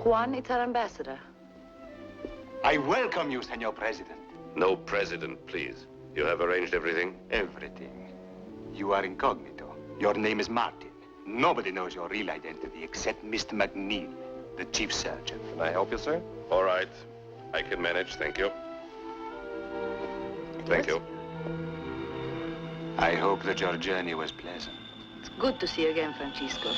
Juan, it's our ambassador. I welcome you, Senor President. No president, please. You have arranged everything? Everything. You are incognito. Your name is Martin. Nobody knows your real identity except Mr. McNeil, the chief surgeon. Can I help you, sir? All right. I can manage, thank you. Thank you. I hope that your journey was pleasant. It's good to see you again, Francisco.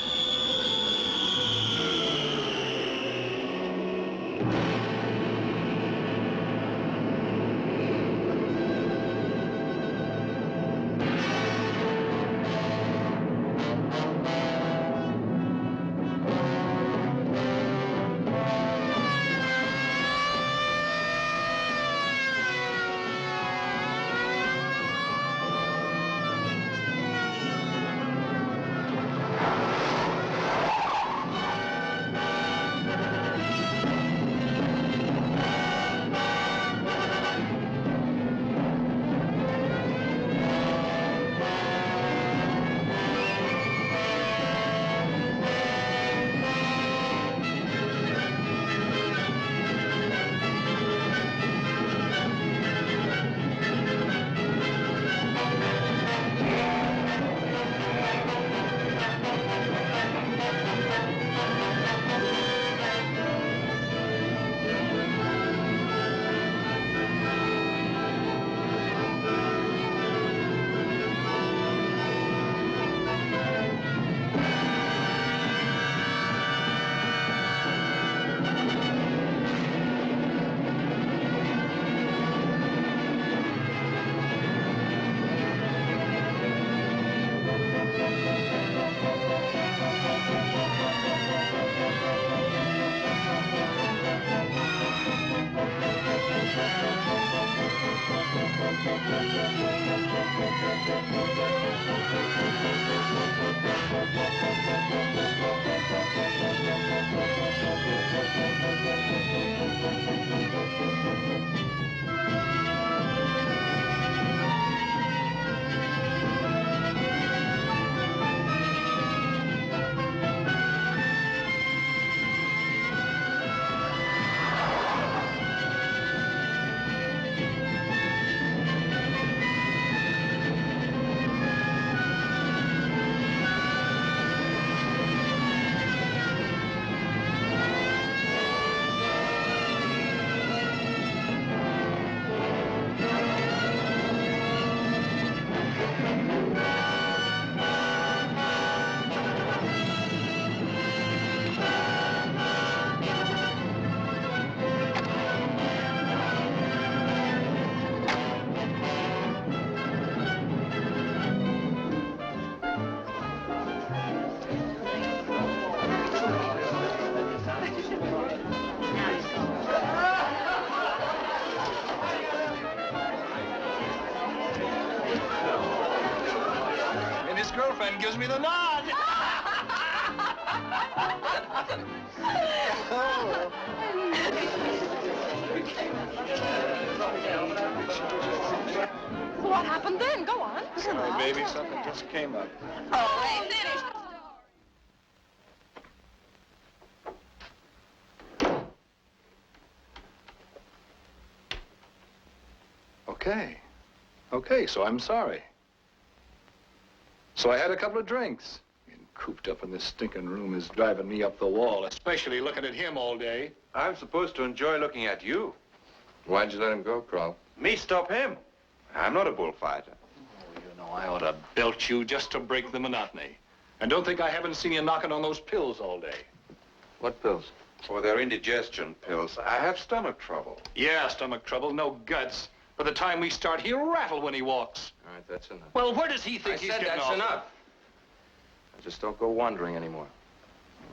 Gives me the nod. What happened then? Go on. Sorry, baby, something just came up. Oh, finished. Okay, so I'm sorry. So I had a couple of drinks. Being cooped up in this stinking room is driving me up the wall, especially looking at him all day. I'm supposed to enjoy looking at you. Why'd you let him go, Kroll? Me stop him. I'm not a bullfighter. Oh, you know, I ought to belt you just to break the monotony. And don't think I haven't seen you knocking on those pills all day. What pills? Oh, they're indigestion pills. I have stomach trouble. Yeah, stomach trouble, no guts. By the time we start, he'll rattle when he walks. All right, that's enough. Well, where does he think I he's said getting that's off? enough. I just don't go wandering anymore.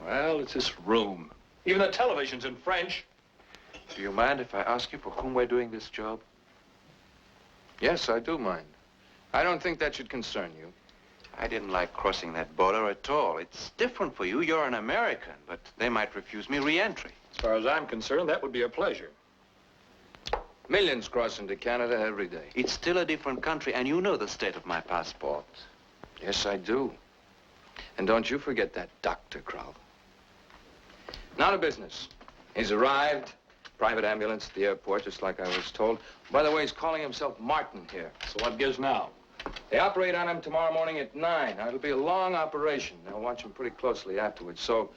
Well, it's this room. Even the television's in French. Do you mind if I ask you for whom we're doing this job? Yes, I do mind. I don't think that should concern you. I didn't like crossing that border at all. It's different for you. You're an American, but they might refuse me re-entry. As far as I'm concerned, that would be a pleasure. Millions cross into Canada every day. It's still a different country, and you know the state of my passport. Yes, I do. And don't you forget that Dr. Kroll. Now to business. He's arrived. Private ambulance at the airport, just like I was told. By the way, he's calling himself Martin here. So what gives now? They operate on him tomorrow morning at 9. Now, it'll be a long operation. They'll watch him pretty closely afterwards. So,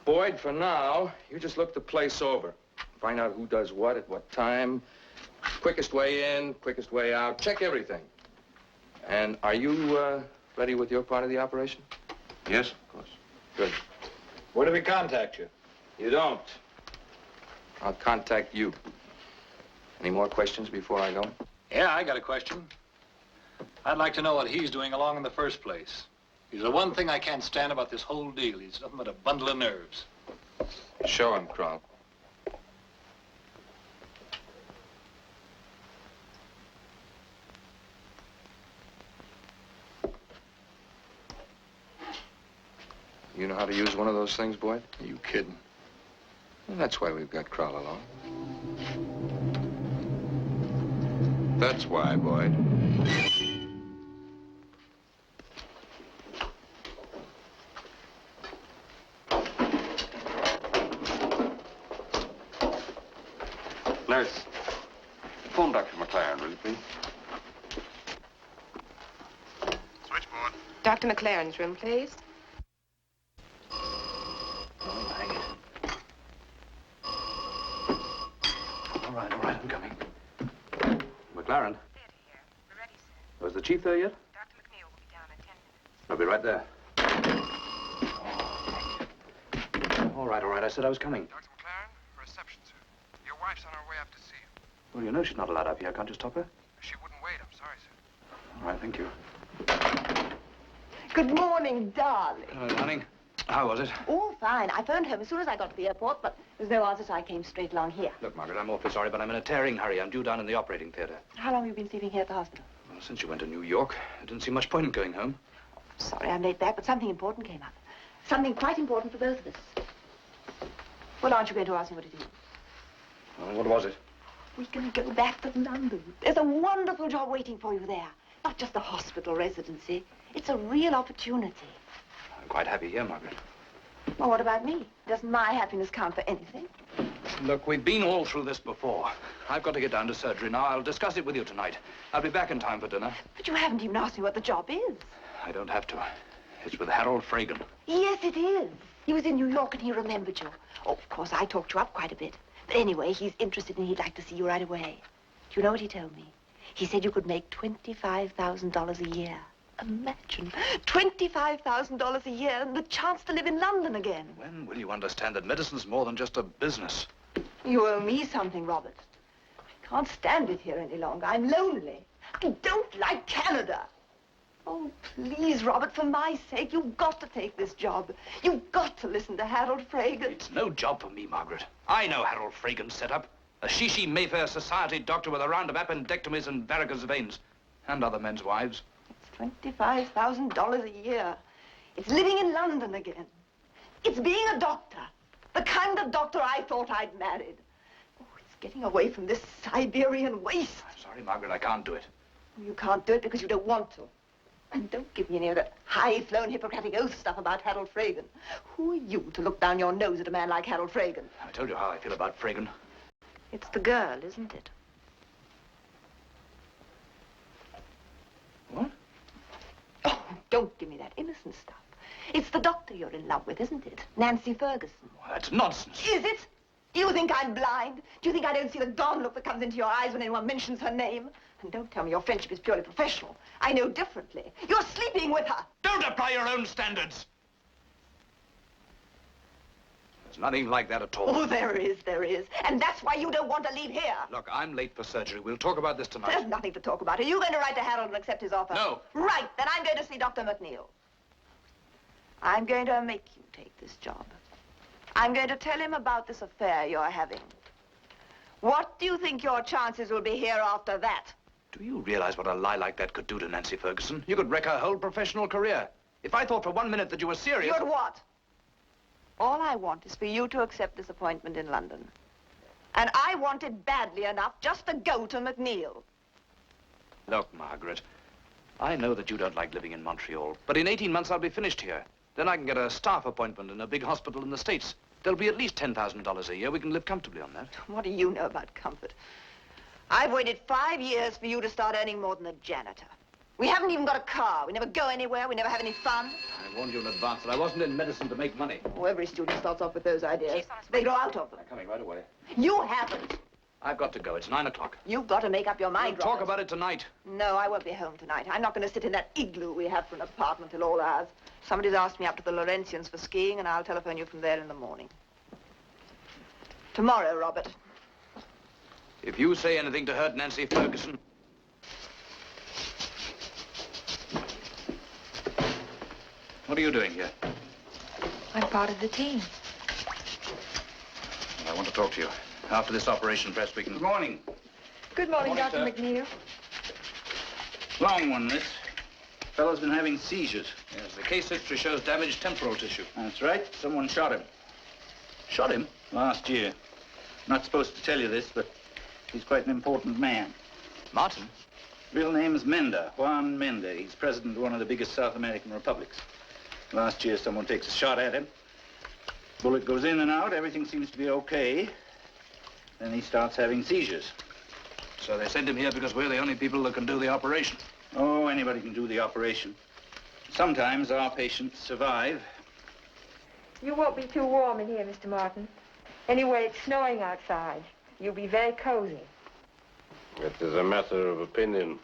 Boyd, for now, you just look the place over. Find out who does what at what time. Quickest way in, quickest way out. Check everything. And are you ready with your part of the operation? Yes, of course. Good. Where do we contact you? You don't. I'll contact you. Any more questions before I go? Yeah, I got a question. I'd like to know what he's doing along in the first place. He's the one thing I can't stand about this whole deal. He's nothing but a bundle of nerves. Show him, Kroll. You know how to use one of those things, Boyd? Are you kidding? Well, that's why we've got Kroll along. That's why, Boyd. Nurse, phone Dr. McLaren, will you please? Switchboard. Dr. McLaren's room, please. All right, I'm coming. McLaren? Theater here. We're ready, sir. Was the chief there yet? Dr. McNeil will be down in 10 minutes. I'll be right there. All right, I said I was coming. Dr. McLaren, reception, sir. Your wife's on her way up to see you. Well, you know she's not allowed up here. Can't you stop her? She wouldn't wait. I'm sorry, sir. All right, thank you. Good morning, darling. Hello, darling. How was it? Oh, fine. I phoned home as soon as I got to the airport, but there was no answer, so I came straight along here. Look, Margaret, I'm awfully sorry, but I'm in a tearing hurry. I'm due down in the operating theater. How long have you been sleeping here at the hospital? Well, since you went to New York, I didn't see much point in going home. Sorry I'm late back, but something important came up. Something quite important for both of us. Well, aren't you going to ask me what it is? Well, what was it? We can go back to London. There's a wonderful job waiting for you there. Not just a hospital residency. It's a real opportunity. I'm quite happy here, Margaret. Well, what about me? Doesn't my happiness count for anything? Look, we've been all through this before. I've got to get down to surgery now. I'll discuss it with you tonight. I'll be back in time for dinner. But you haven't even asked me what the job is. I don't have to. It's with Harold Fragan. Yes, it is. He was in New York and he remembered you. Oh, of course, I talked you up quite a bit. But anyway, he's interested and he'd like to see you right away. Do you know what he told me? He said you could make $25,000 a year. Imagine, $25,000 a year and the chance to live in London again. When will you understand that medicine's more than just a business? You owe me something, Robert. I can't stand it here any longer. I'm lonely. I don't like Canada. Oh, please, Robert, for my sake, you've got to take this job. You've got to listen to Harold Fragan. It's no job for me, Margaret. I know Harold Fragan's setup. A Shishi Mayfair Society doctor with a round of appendectomies and varicose veins. And other men's wives. It's $25,000 a year. It's living in London again. It's being a doctor. The kind of doctor I thought I'd married. Oh, it's getting away from this Siberian waste. I'm sorry, Margaret, I can't do it. You can't do it because you don't want to. And don't give me any of that high-flown Hippocratic oath stuff about Harold Fragan. Who are you to look down your nose at a man like Harold Fragan? I told you how I feel about Fragan. It's the girl, isn't it? What? Oh, don't give me that innocent stuff. It's the doctor you're in love with, isn't it? Nancy Ferguson. Well, that's nonsense. Is it? Do you think I'm blind? Do you think I don't see the gone look that comes into your eyes when anyone mentions her name? And don't tell me your friendship is purely professional. I know differently. You're sleeping with her. Don't apply your own standards. There's nothing like that at all. Oh, there is. And that's why you don't want to leave here. Look, I'm late for surgery. We'll talk about this tonight. There's nothing to talk about. Are you going to write to Harold and accept his offer? No. Right, then I'm going to see Dr. McNeil. I'm going to make you take this job. I'm going to tell him about this affair you're having. What do you think your chances will be here after that? Do you realize what a lie like that could do to Nancy Ferguson? You could wreck her whole professional career. If I thought for 1 minute that you were serious... You'd what? All I want is for you to accept this appointment in London. And I want it badly enough just to go to McNeil. Look, Margaret, I know that you don't like living in Montreal, but in 18 months I'll be finished here. Then I can get a staff appointment in a big hospital in the States. There'll be at least $10,000 a year. We can live comfortably on that. What do you know about comfort? I've waited 5 years for you to start earning more than a janitor. We haven't even got a car. We never go anywhere. We never have any fun. I warned you in advance that I wasn't in medicine to make money. Oh, every student starts off with those ideas. They grow out of them. I'm coming right away. You haven't. I've got to go. It's 9 o'clock. You've got to make up your mind, We'll talk Robert. about it tonight. No, I won't be home tonight. I'm not going to sit in that igloo we have for an apartment till all hours. Somebody's asked me up to the Laurentians for skiing, and I'll telephone you from there in the morning. Tomorrow, Robert. If you say anything to hurt Nancy Ferguson... What are you doing here? I'm part of the team. I want to talk to you. After this operation, perhaps we can... Good morning. Good morning, Morning, Dr. sir. McNeil. Long one, miss. Fellow's been having seizures. Yes, the case history shows damaged temporal tissue. That's right. Someone shot him. Shot him? Last year. Not supposed to tell you this, but he's quite an important man. Martin? Real name's Mender, Juan Mender. He's president of one of the biggest South American republics. Last year, someone takes a shot at him. Bullet goes in and out. Everything seems to be okay. Then he starts having seizures. So they sent him here because we're the only people that can do the operation. Oh, anybody can do the operation. Sometimes our patients survive. You won't be too warm in here, Mr. Martin. Anyway, it's snowing outside. You'll be very cozy. It is a matter of opinion.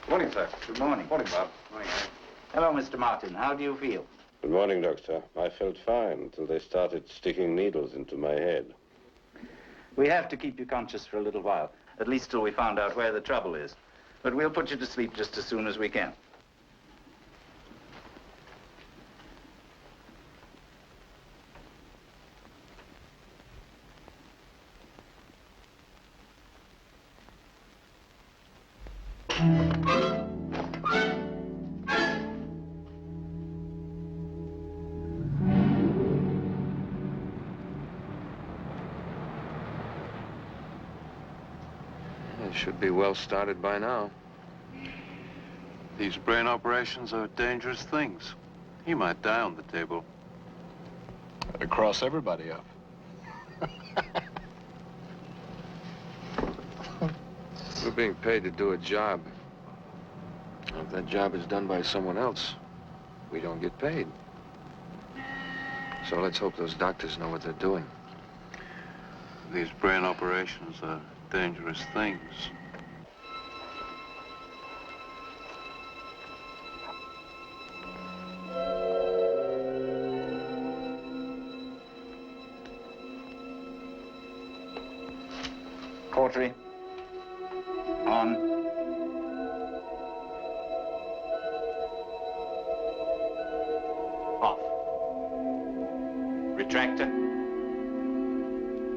Morning, sir. Good morning. Morning, Bob. Morning, Harry. Hello, Mr. Martin. How do you feel? Good morning, Doctor. I felt fine until they started sticking needles into my head. We have to keep you conscious for a little while, at least till we found out where the trouble is. But we'll put you to sleep just as soon as we can. It should be well started by now. These brain operations are dangerous things. He might die on the table. That'd cross everybody up. We're being paid to do a job. If that job is done by someone else, we don't get paid. So let's hope those doctors know what they're doing. These brain operations are dangerous things. Cautery. On. Off. Retractor.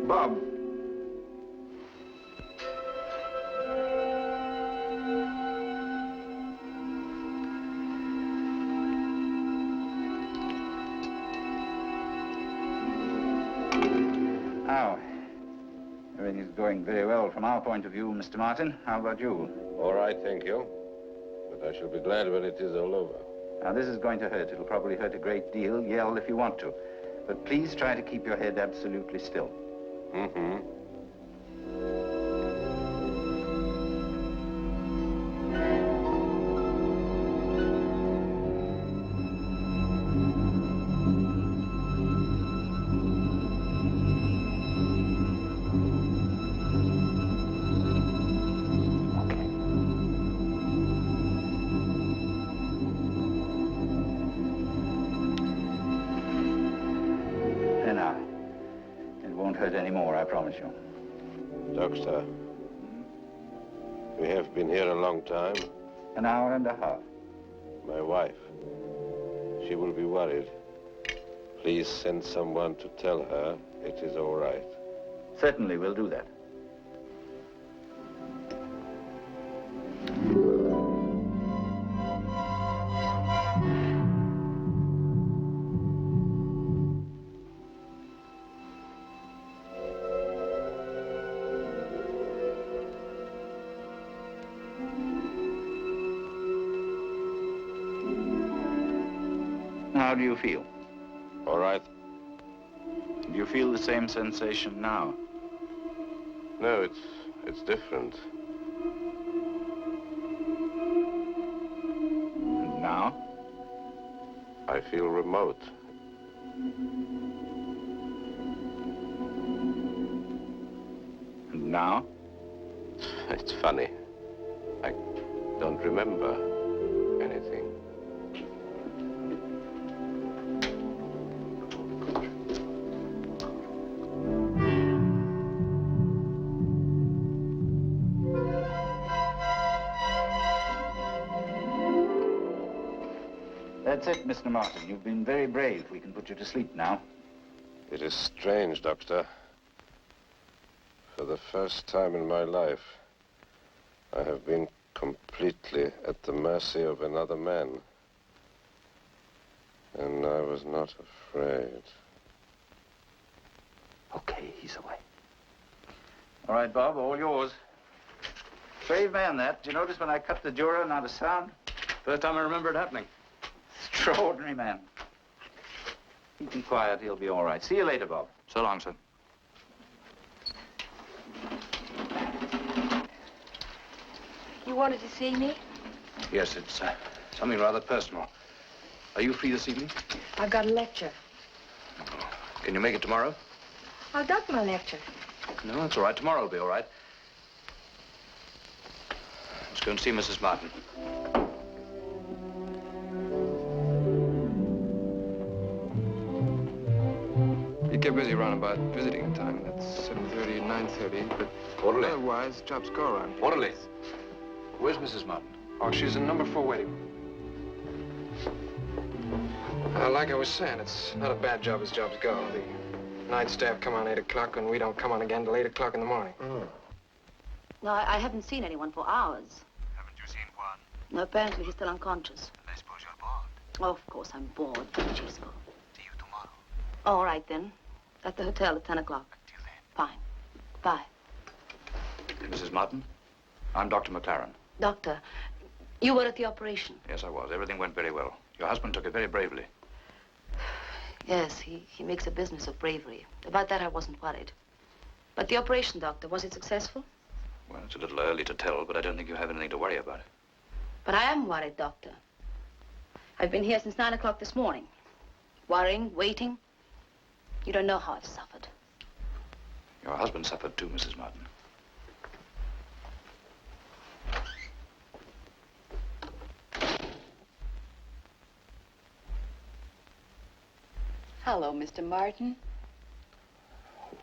Bob. Now, everything's going very well from our point of view, Mr. Martin. How about you? All right, thank you. But I shall be glad when it is all over. Now, this is going to hurt. It'll probably hurt a great deal. Yell if you want to. But please try to keep your head absolutely still. Mm-hmm. There now. It won't hurt anymore, I promise you. Doctor, we have been here a long time. An hour and a half. My wife, she will be worried. Please send someone to tell her it is all right. Certainly, we'll do that. How do you feel? All right. Do you feel the same sensation now? No, it's different. And now? I feel remote. And now? It's funny. I don't remember anything. That's it, Mr. Martin. You've been very brave. We can put you to sleep now. It is strange, Doctor. For the first time in my life, I have been completely at the mercy of another man. And I was not afraid. Okay, he's away. All right, Bob, all yours. Brave man, that. Did you notice when I cut the Jura, not a sound? First time I remember it happening. Extraordinary man. Keep him quiet, he'll be all right. See you later, Bob. So long, sir. You wanted to see me? Yes, it's something rather personal. Are you free this evening? I've got a lecture. Can you make it tomorrow? I'll duck my lecture. No, that's all right. Tomorrow will be all right. Let's go and see Mrs. Martin. You get busy around about visiting time. That's 7:30 and 9:30, but Orderly. otherwise, jobs go around here. Orderly. Where's Mrs. Martin? Oh, she's in number 4 waiting room. Like I was saying, it's not a bad job as jobs go. The night staff come on 8 o'clock, and we don't come on again till 8 o'clock in the morning. No, I haven't seen anyone for hours. Haven't you seen Juan? No, apparently he's still unconscious. I suppose you're bored. Oh, of course, I'm bored. Francisco. See you tomorrow. All right, then. At the hotel at 10 o'clock. Till then. Fine. Bye. Mrs. Martin? I'm Dr. McLaren. Doctor, you were at the operation. Yes, I was. Everything went very well. Your husband took it very bravely. Yes, he makes a business of bravery. About that, I wasn't worried. But the operation, Doctor, was it successful? Well, it's a little early to tell, but I don't think you have anything to worry about. But I am worried, Doctor. I've been here since 9 o'clock this morning. Worrying, waiting. You don't know how I've suffered. Your husband suffered too, Mrs. Martin. Hello, Mr. Martin.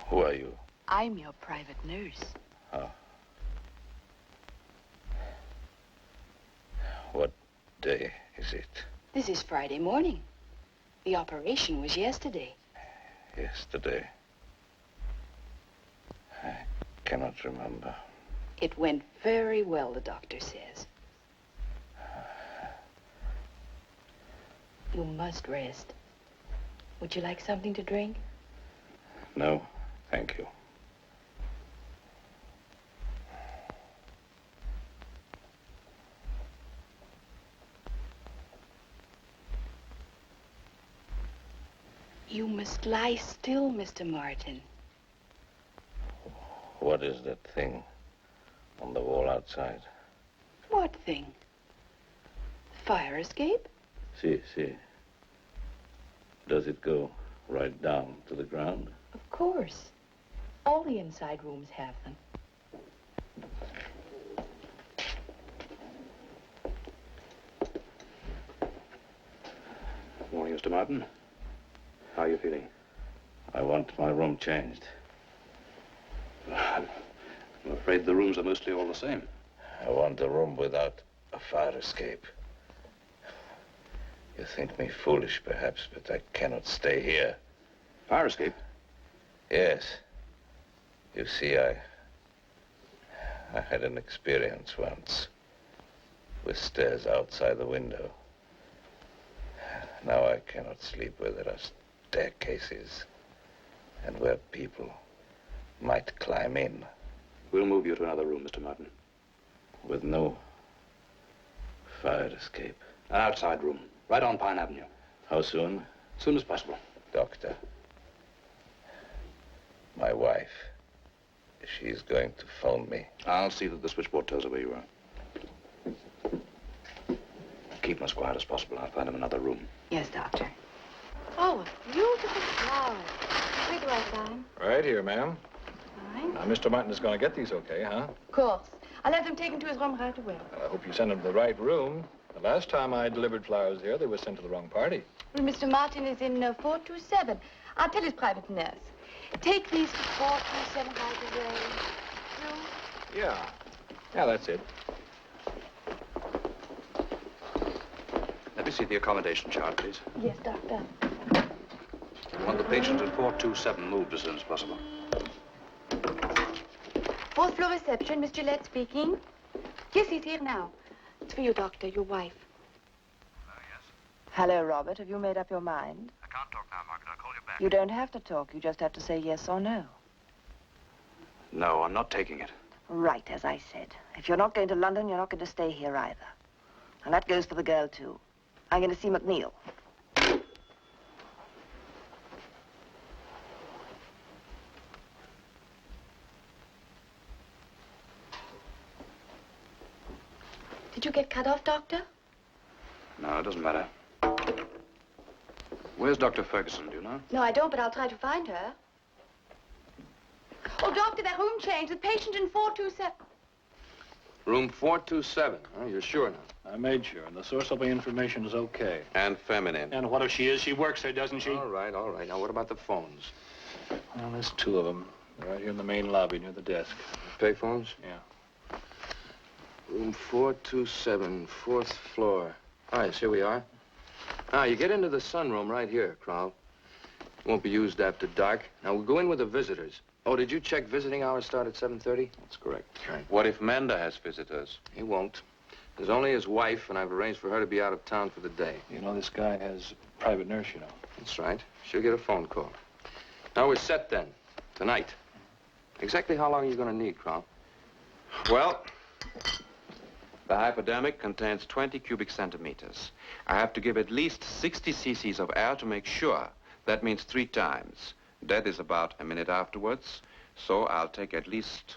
Who are you? I'm your private nurse. Oh. What day is it? This is Friday morning. The operation was yesterday. Yesterday. I cannot remember. It went very well, the doctor says. You must rest. Would you like something to drink? No, thank you. You must lie still, Mr. Martin. What is that thing on the wall outside? What thing? Fire escape? See. Does it go right down to the ground? Of course. All the inside rooms have them. Morning, Mr. Martin. How are you feeling? I want my room changed. I'm afraid the rooms are mostly all the same. I want a room without a fire escape. You think me foolish, perhaps, but I cannot stay here. Fire escape? Yes. You see, I had an experience once with stairs outside the window. Now I cannot sleep where there are staircases and where people might climb in. We'll move you to another room, Mr. Martin. With no fire escape. An outside room, right on Pine Avenue. How soon? As soon as possible. Doctor. My wife. She's going to phone me. I'll see that the switchboard tells her where you are. Keep him as quiet as possible. I'll find him another room. Yes, Doctor. Oh, a beautiful flower. Where do I sign? Right here, ma'am. Fine. Now, Mr. Martin is going to get these okay, huh? Of course. I'll have them taken to his room right away. Well, I hope you send them to the right room. The last time I delivered flowers here, they were sent to the wrong party. Well, Mr. Martin is in 427. I'll tell his private nurse. Take these to 427 right away. You? Yeah. Yeah, that's it. Let me see the accommodation chart, please. Yes, Doctor. I want the patient at 427 moved as soon as possible. Fourth floor reception, Miss Gillette speaking. Yes, he's here now. It's for you, Doctor, your wife. Hello, Robert. Have you made up your mind? I can't talk now, Margaret. I'll call you back. You don't have to talk. You just have to say yes or no. No, I'm not taking it. Right, as I said. If you're not going to London, you're not going to stay here either. And that goes for the girl, too. I'm going to see McNeil. Did you get cut off, Doctor? No, it doesn't matter. Where's Dr. Ferguson, do you know? No, I don't, but I'll try to find her. Oh, Doctor, that room changed. The patient in 427. Room 427. Huh? You're sure now? I made sure, and the source of the information is okay. And feminine. And what if she is? She works there, doesn't she? All right, all right. Now, what about the phones? Well, there's two of them. They're right here in the main lobby near the desk. Pay phones? Yeah. Room 427, fourth floor. Ah, yes, here we are. Now, you get into the sunroom right here, Crowell. Won't be used after dark. Now, we'll go in with the visitors. Oh, did you check visiting hours start at 7:30? That's correct. Right. What if Manda has visitors? He won't. There's only his wife, and I've arranged for her to be out of town for the day. You know, this guy has a private nurse, you know. That's right. She'll get a phone call. Now, we're set then. Tonight. Exactly how long are you going to need, Crowell? Well, the hypodermic contains 20 cubic centimeters. I have to give at least 60 cc's of air to make sure. That means 3 times. Death is about a minute afterwards, so I'll take at least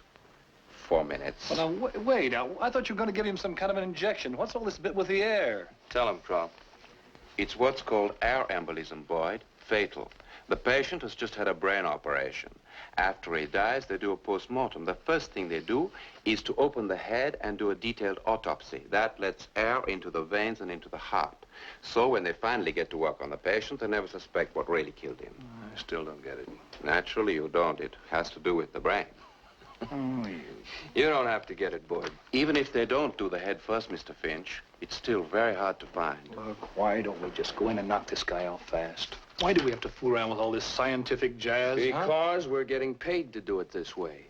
4 minutes. Well, now, wait. Now, I thought you were going to give him some kind of an injection. What's all this bit with the air? Tell him, Crowell. It's what's called air embolism, Boyd. Fatal. The patient has just had a brain operation. After he dies, they do a post-mortem. The first thing they do is to open the head and do a detailed autopsy. That lets air into the veins and into the heart. So when they finally get to work on the patient, they never suspect what really killed him. I still don't get it. Naturally, you don't. It has to do with the brain. Oh, You don't have to get it, Boyd. Even if they don't do the head first, Mr. Finch, it's still very hard to find. Look, why don't we just go in and knock this guy out fast? Why do we have to fool around with all this scientific jazz? Because we're getting paid to do it this way.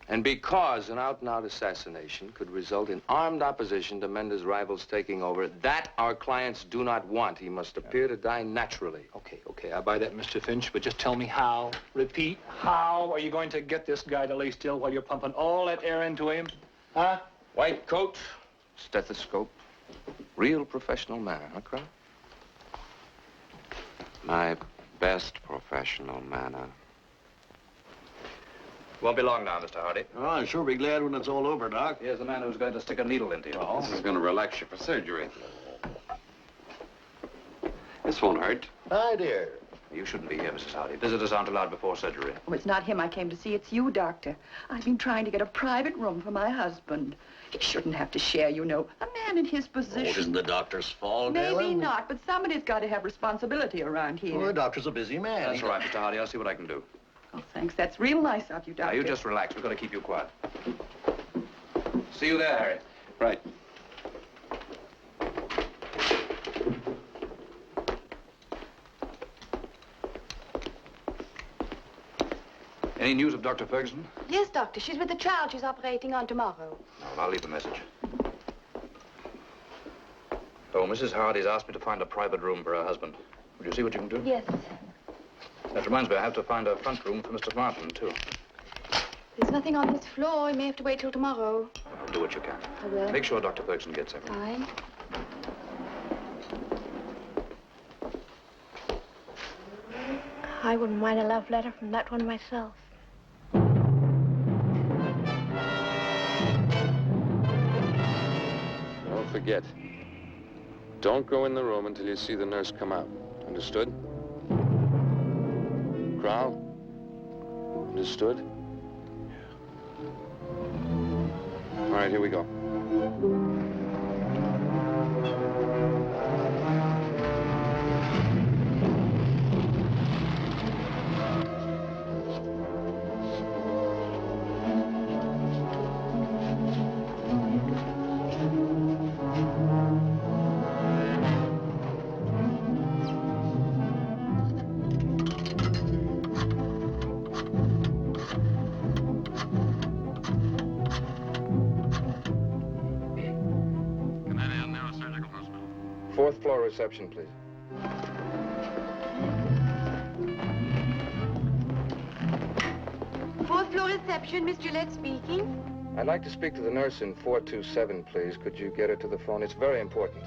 And because an out-and-out assassination could result in armed opposition to Mendes' rivals taking over, that our clients do not want. He must appear to die naturally. Okay, I buy that, Mr. Finch, but just tell me how. Repeat, how are you going to get this guy to lay still while you're pumping all that air into him? Huh? White coat, stethoscope, real professional manner, huh, Crow? My best professional manner. Won't be long now, Mr. Hardy. Oh, I'll sure be glad when it's all over, Doc. Here's the man who's going to stick a needle into you. Oh. This is going to relax you for surgery. This won't hurt. Hi, dear. You shouldn't be here, Mrs. Hardy. Visitors aren't allowed before surgery. Oh, it's not him I came to see. It's you, Doctor. I've been trying to get a private room for my husband. He shouldn't have to share, you know. A man in his position. Oh, it isn't the doctor's fault, Maybe Ellen. not, but somebody's got to have responsibility around here. Well, the doctor's a busy man. That's all right, Mr. Hardy. I'll see what I can do. Oh, thanks. That's real nice of you, Now, Doctor. you just relax. We've got to keep you quiet. See you there, Harry. Right. Any news of Dr. Ferguson? Yes, Doctor. She's with the child she's operating on tomorrow. No, I'll leave a message. Oh, Mrs. Hardy's asked me to find a private room for her husband. Would you see what you can do? Yes. That reminds me, I have to find a front room for Mr. Martin, too. There's nothing on this floor. You may have to wait till tomorrow. Do what you can. I will. Make sure Dr. Ferguson gets everything. Fine. I wouldn't mind a love letter from that one myself. Don't forget. Don't go in the room until you see the nurse come out. Understood? Crowl? Understood? All right, here we go. Fourth floor reception, please. Fourth floor reception, Miss Gillette speaking. I'd like to speak to the nurse in 427, please. Could you get her to the phone? It's very important.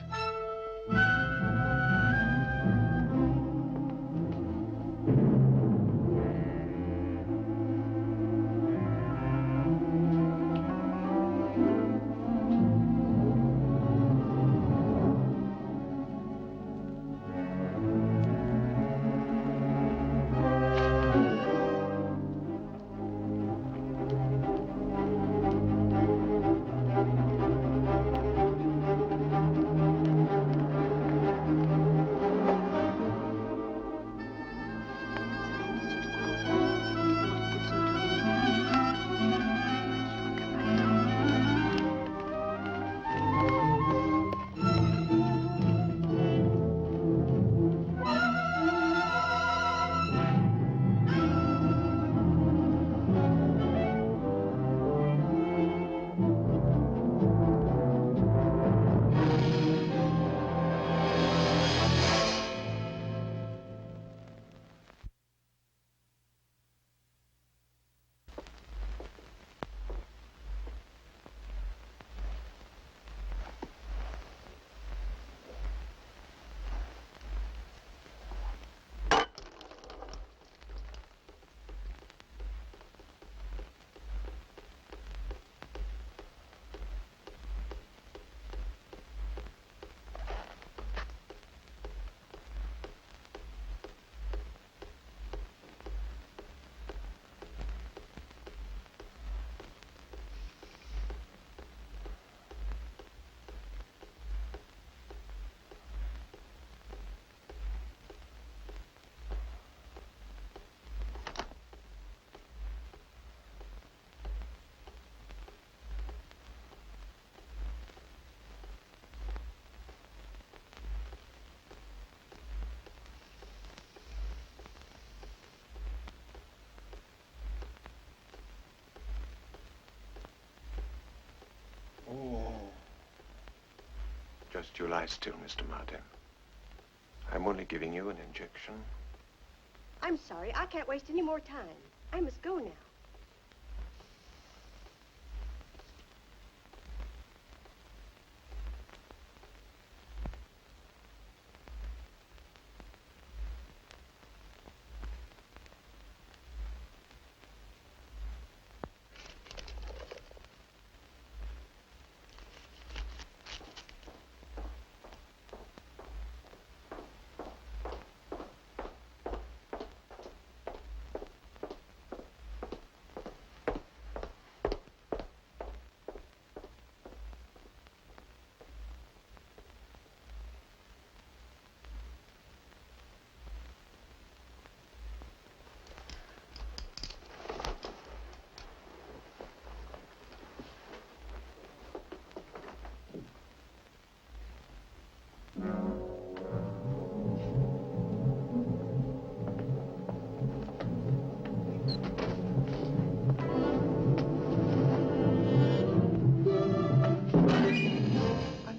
Just you lie still, Mr. Martin. I'm only giving you an injection. I'm sorry. I can't waste any more time. I must go now.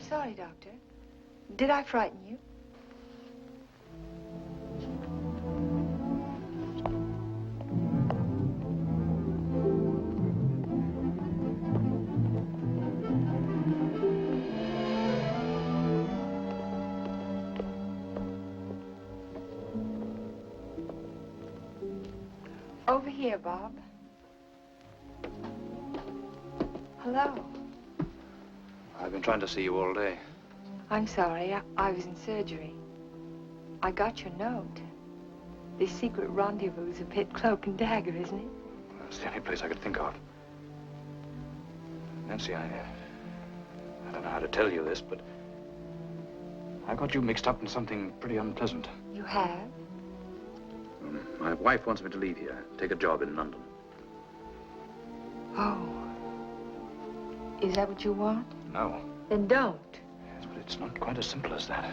Sorry, Doctor. Did I frighten you? here, Bob. Hello. I've been trying to see you all day. I'm sorry. I was in surgery. I got your note. This secret rendezvous is a bit cloak and dagger, isn't it? That's the only place I could think of. Nancy, I don't know how to tell you this, but I got you mixed up in something pretty unpleasant. You have? My wife wants me to leave here, take a job in London. Oh. Is that what you want? No. Then don't. Yes, but it's not quite as simple as that.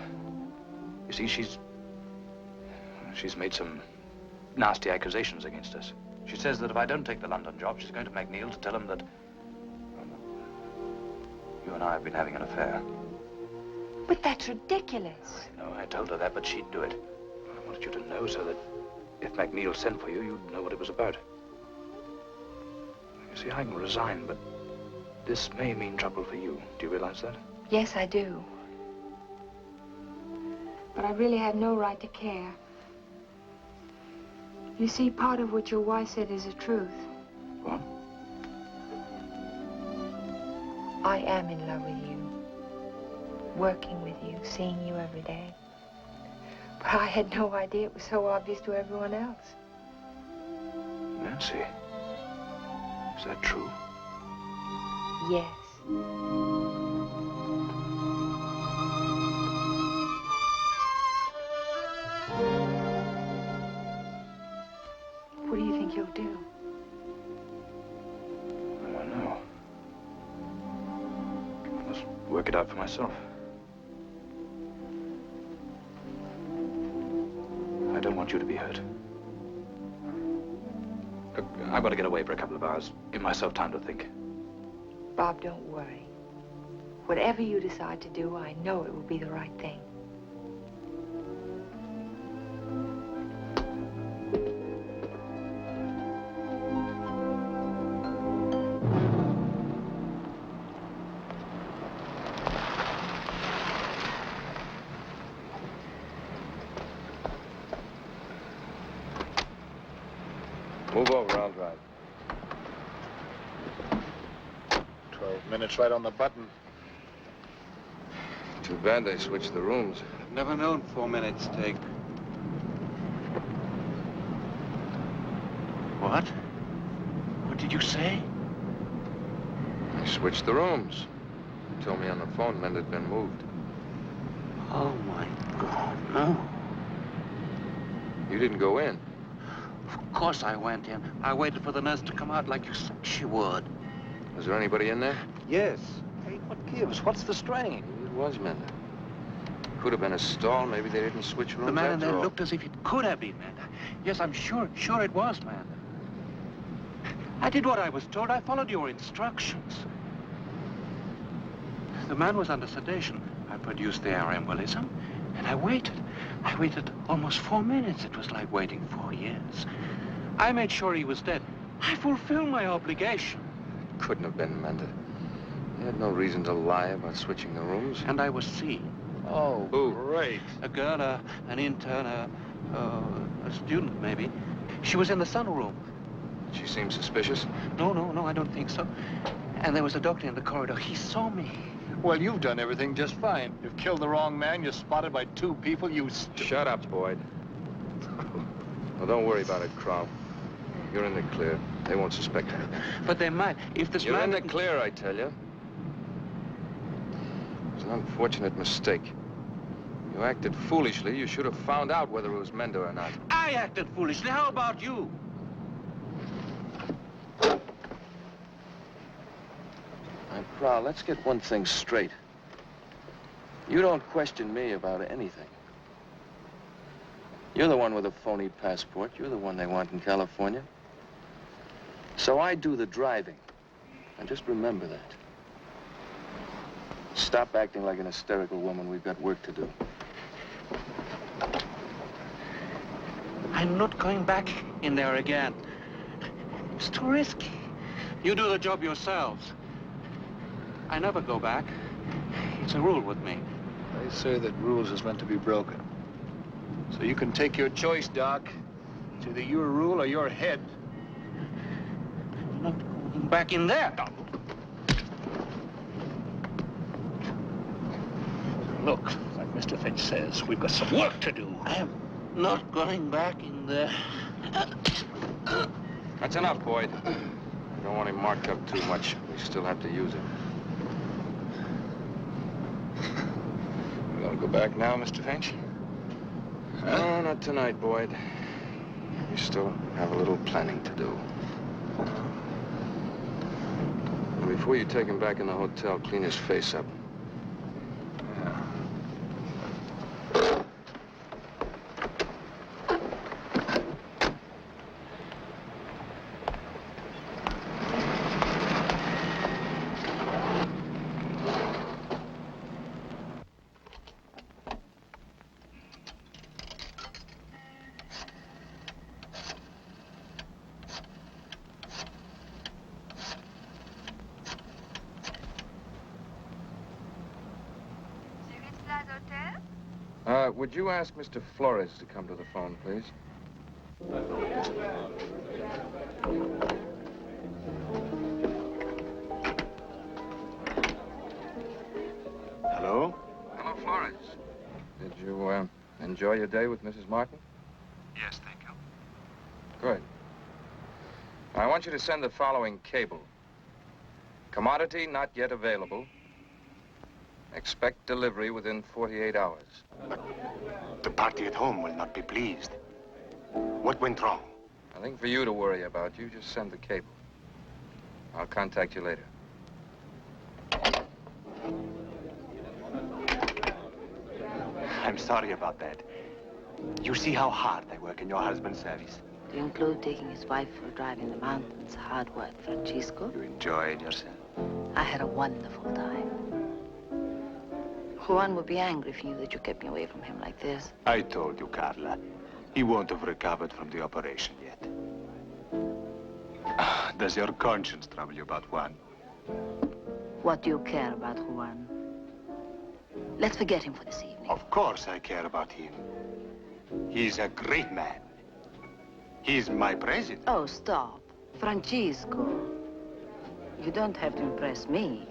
You see, she's made some nasty accusations against us. She says that if I don't take the London job, she's going to McNeil to tell him that you and I have been having an affair. But that's ridiculous. No, I told her that, but she'd do it. I wanted you to know so that if McNeil sent for you, you'd know what it was about. You see, I can resign, but this may mean trouble for you. Do you realize that? Yes, I do. But I really have no right to care. You see, part of what your wife said is the truth. What? I am in love with you. Working with you, seeing you every day. But I had no idea it was so obvious to everyone else. Nancy, is that true? Yes. What do you think you'll do? I don't know. I must work it out for myself. I don't want you to be hurt. Look, I've got to get away for a couple of hours. Give myself time to think. Bob, don't worry. Whatever you decide to do, I know it will be the right thing. Move over, I'll drive. 12 minutes right on the button. Too bad they switched the rooms. I've never known 4 minutes take. What? What did you say? They switched the rooms. They told me on the phone men had been moved. Oh, my God, no. You didn't go in. Of course I went in. I waited for the nurse to come out like you said she would. Was there anybody in there? Yes. Hey, what gives? What's the strain? It was Mender. Could have been a stall. Maybe they didn't switch rooms The man in after there all. looked as if it could have been Manda. Yes, I'm sure it was Manda. I did what I was told. I followed your instructions. The man was under sedation. I produced the air embolism, and I waited. I waited almost 4 minutes. It was like waiting 4 years. I made sure he was dead. I fulfilled my obligation. Couldn't have been Mender. He had no reason to lie about switching the rooms. And I was seen. Oh, Great. A girl, an intern, a student, maybe. She was in the sunroom. She seemed suspicious. No, I don't think so. And there was a doctor in the corridor. He saw me. Well, you've done everything just fine. You've killed the wrong man. You're spotted by 2 people. Shut up, Boyd. Well, don't worry about it, Crow. You're in the clear. They won't suspect anything. But they might. If this You're man... in the clear, I tell you. It was an unfortunate mistake. You acted foolishly. You should have found out whether it was Mender or not. I acted foolishly. How about you? Now, Crow, let's get one thing straight. You don't question me about anything. You're the one with a phony passport. You're the one they want in California. So I do the driving. And just remember that. Stop acting like an hysterical woman. We've got work to do. I'm not going back in there again. It's too risky. You do the job yourselves. I never go back. It's a rule with me. They say that rules is meant to be broken. So you can take your choice, Doc. It's either your rule or your head. back in there. Look, like Mr. Finch says, we've got some work to do. I am not going back in there. That's enough, Boyd. You don't want him marked up too much. We still have to use him. You want to go back now, Mr. Finch? No, not tonight, Boyd. You still have a little planning to do. Before you take him back in the hotel, clean his face up. Would you ask Mr. Flores to come to the phone, please? Hello? Hello, Flores. Did you enjoy your day with Mrs. Martin? Yes, thank you. Good. I want you to send the following cable. Commodity not yet available. Expect delivery within 48 hours. The party at home will not be pleased. What went wrong? Nothing for you to worry about. You just send the cable. I'll contact you later. I'm sorry about that. You see how hard I work in your husband's service. To include taking his wife for a drive in the mountains. Hard work, Francisco. You enjoyed yourself? I had a wonderful time. Juan would be angry if he knew that you kept me away from him like this. I told you, Carla. He won't have recovered from the operation yet. Does your conscience trouble you about Juan? What do you care about Juan? Let's forget him for this evening. Of course I care about him. He's a great man. He's my president. Oh, stop. Francisco. You don't have to impress me.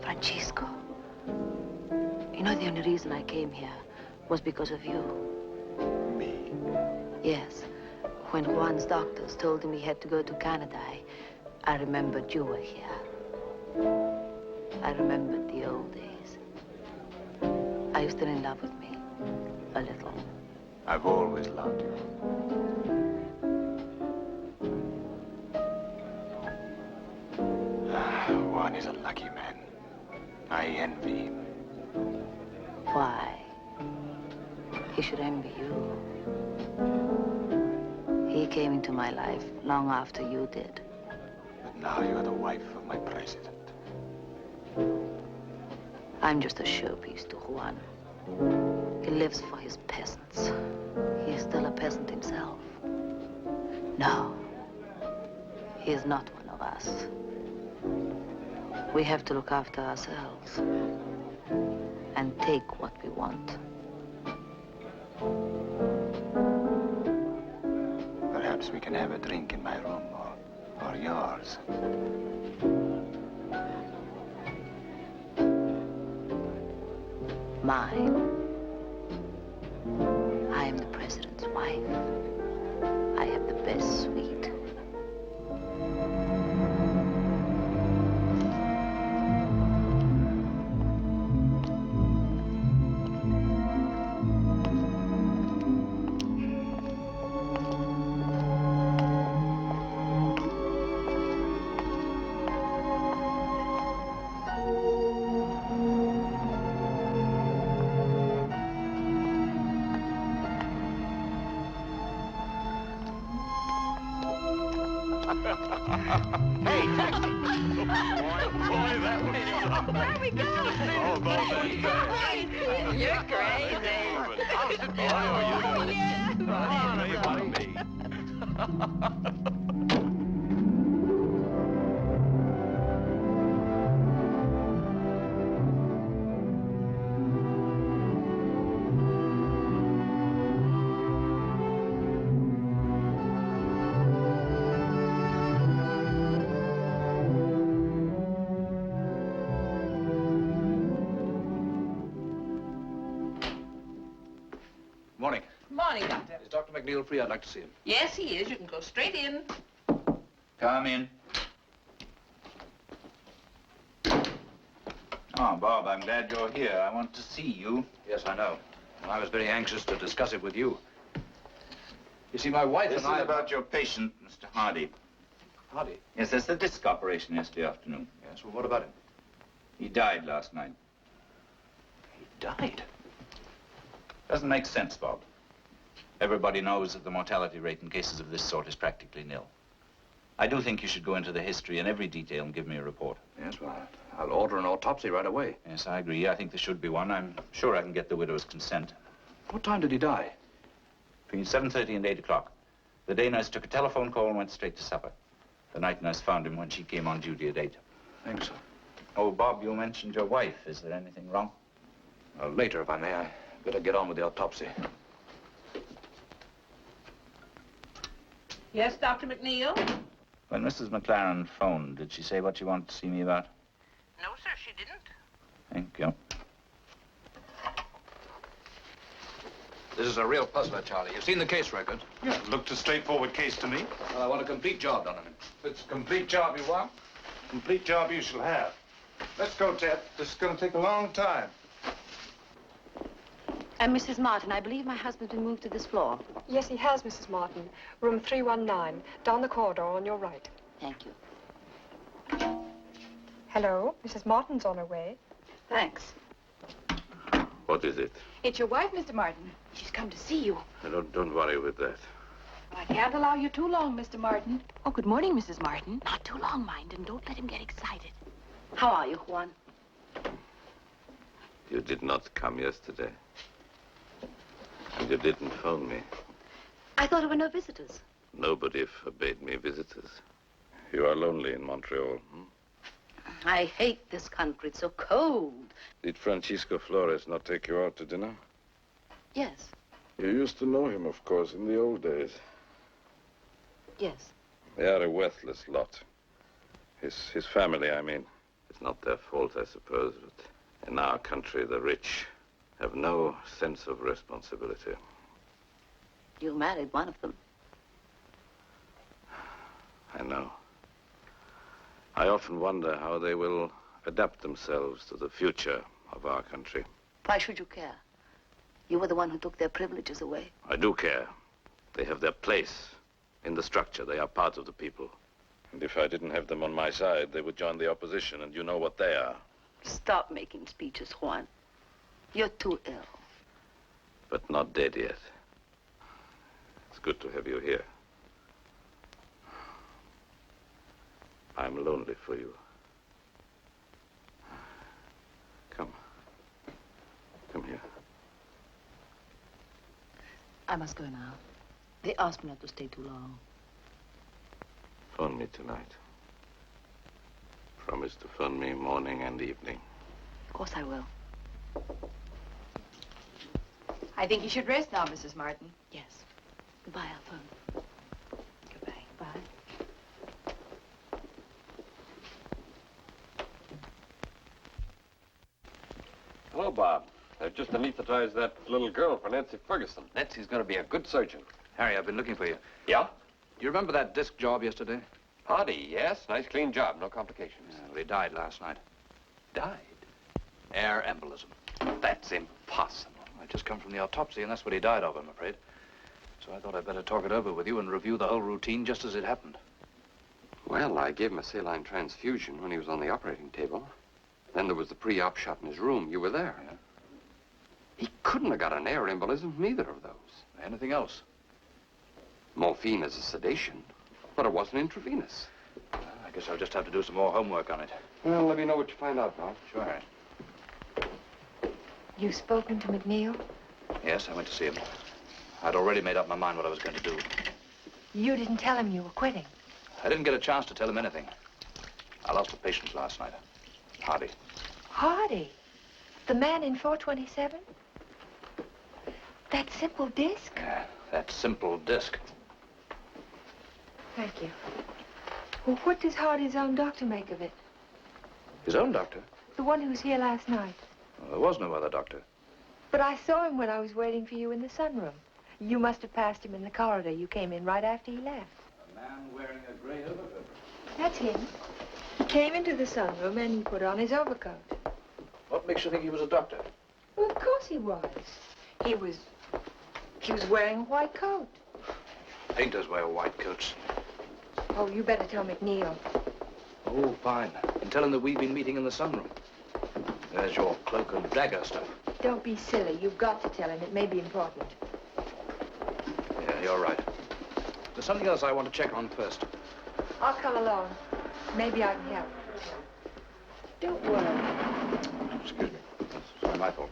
Francisco. You know, the only reason I came here was because of you. Me? Yes. When Juan's doctors told him he had to go to Canada, I remembered you were here. I remembered the old days. Are you still in love with me? A little. I've always loved you. Juan is a lucky man. I envy him. Why? He should envy you. He came into my life long after you did. But now you're the wife of my president. I'm just a showpiece to Juan. He lives for his peasants. He is still a peasant himself. No, he is not one of us. We have to look after ourselves and take what we want. Perhaps we can have a drink in my room or yours. Mine. I am the president's wife. I have the best suite. Hey, taxi! Boy, that was something. Where are we going? Oh, Bobby. You're crazy. Oh, yeah. Come on, everybody. morning, Doctor. Is Dr. McNeil free? I'd like to see him. Yes, he is. You can go straight in. Come in. Oh, Bob, I'm glad you're here. I want to see you. Yes, I know. And I was very anxious to discuss it with you. You see, my wife This and I... is about your patient, Mr. Hardy. Hardy? Yes, there's the disc operation yesterday afternoon. Yes, well, what about him? He died last night. He died? Doesn't make sense, Bob. Everybody knows that the mortality rate in cases of this sort is practically nil. I do think you should go into the history in every detail and give me a report. Yes, well, I'll order an autopsy right away. Yes, I agree. I think there should be one. I'm sure I can get the widow's consent. What time did he die? Between 7:30 and 8 o'clock. The day nurse took a telephone call and went straight to supper. The night nurse found him when she came on duty at 8. Thanks, sir. Oh, Bob, you mentioned your wife. Is there anything wrong? Later, if I may. I better get on with the autopsy. Yes, Dr. McNeil? When Mrs. McLaren phoned, did she say what she wanted to see me about? No, sir, she didn't. Thank you. This is a real puzzler, Charlie. You've seen the case record. Yeah, looked a straightforward case to me. Well, I want a complete job done on him. If it's a complete job you want, complete job you shall have. Let's go, Ted. This is going to take a long time. And Mrs. Martin, I believe my husband's been moved to this floor. Yes, he has, Mrs. Martin. Room 319, down the corridor on your right. Thank you. Hello, Mrs. Martin's on her way. Thanks. What is it? It's your wife, Mr. Martin. She's come to see you. Don't worry with that. I can't allow you too long, Mr. Martin. Oh, good morning, Mrs. Martin. Not too long, mind, and don't let him get excited. How are you, Juan? You did not come yesterday. And you didn't phone me. I thought there were no visitors. Nobody forbade me visitors. You are lonely in Montreal. I hate this country. It's so cold. Did Francisco Flores not take you out to dinner? Yes, You used to know him, of course, in the old days. yes. They are a worthless lot. His family, I mean. It's not their fault, I suppose, but in our country, the rich have no sense of responsibility. You married one of them. I know. I often wonder how they will adapt themselves to the future of our country. Why should you care? You were the one who took their privileges away. I do care. They have their place in the structure. They are part of the people. And if I didn't have them on my side, they would join the opposition, and you know what they are. Stop making speeches, Juan. You're too ill. But not dead yet. It's good to have you here. I'm lonely for you. Come. Come here. I must go now. They asked me not to stay too long. Phone me tonight. Promise to phone me morning and evening. Of course I will. I think you should rest now, Mrs. Martin. Yes. Goodbye, Alphonse. Goodbye. Bye. Hello, Bob. I've just anesthetized that little girl for Nancy Ferguson. Nancy's going to be a Good surgeon. Harry, I've been looking for you. Yeah? You remember that disc job yesterday? Hardy, yes. Nice, clean job. No complications. Well, he died last night. Died? Air embolism. That's impossible. I just come from the autopsy, and that's what he died of, I'm afraid. So I thought I'd better talk it over with you and review the whole routine just as it happened. Well, I gave him a saline transfusion when he was on the operating table. Then there was the pre-op shot in his room. You were there. Yeah. He couldn't have got an air embolism from either of those. Anything else? Morphine is a sedation, but it wasn't intravenous. Well, I guess I'll just have to do some more homework on it. Well, let me know what you find out, Bob. Sure, Harry. You've spoken to McNeil? Yes, I went to see him. I'd already made up my mind what I was going to do. You didn't tell him you were quitting. I didn't get a chance to tell him anything. I lost a patient last night. Hardy. Hardy? The man in 427? That simple disc? Yeah, that simple disc. Thank you. Well, what does Hardy's own doctor make of it? His own doctor? The one who was here last night. Well, there was no other doctor. But I saw him when I was waiting for you in the sunroom. You must have passed him in the corridor. You came in right after he left. A man wearing a gray overcoat. That's him. He came into the sunroom and he put on his overcoat. What makes you think he was a doctor? Well, of course he was. He was wearing a white coat. Painters wear white coats. Oh, you better tell McNeil. Oh, fine. And tell him that we've been meeting in the sunroom. There's your cloak and dagger stuff. Don't be silly. You've got to tell him. It may be important. Yeah, you're right. There's something else I want to check on first. I'll come along. Maybe I can help. Don't worry. Excuse me. It's my fault.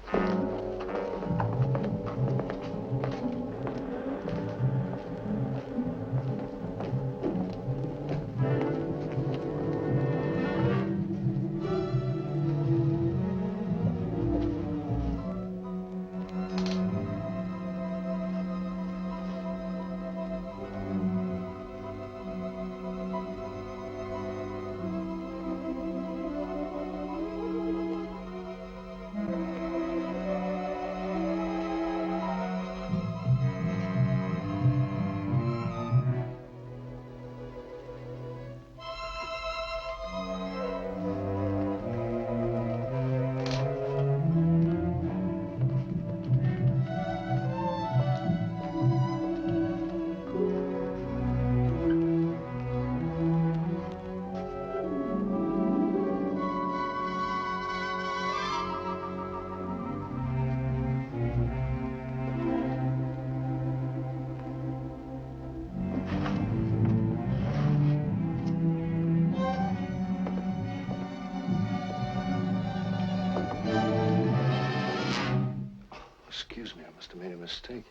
Excuse me, I must have made a mistake.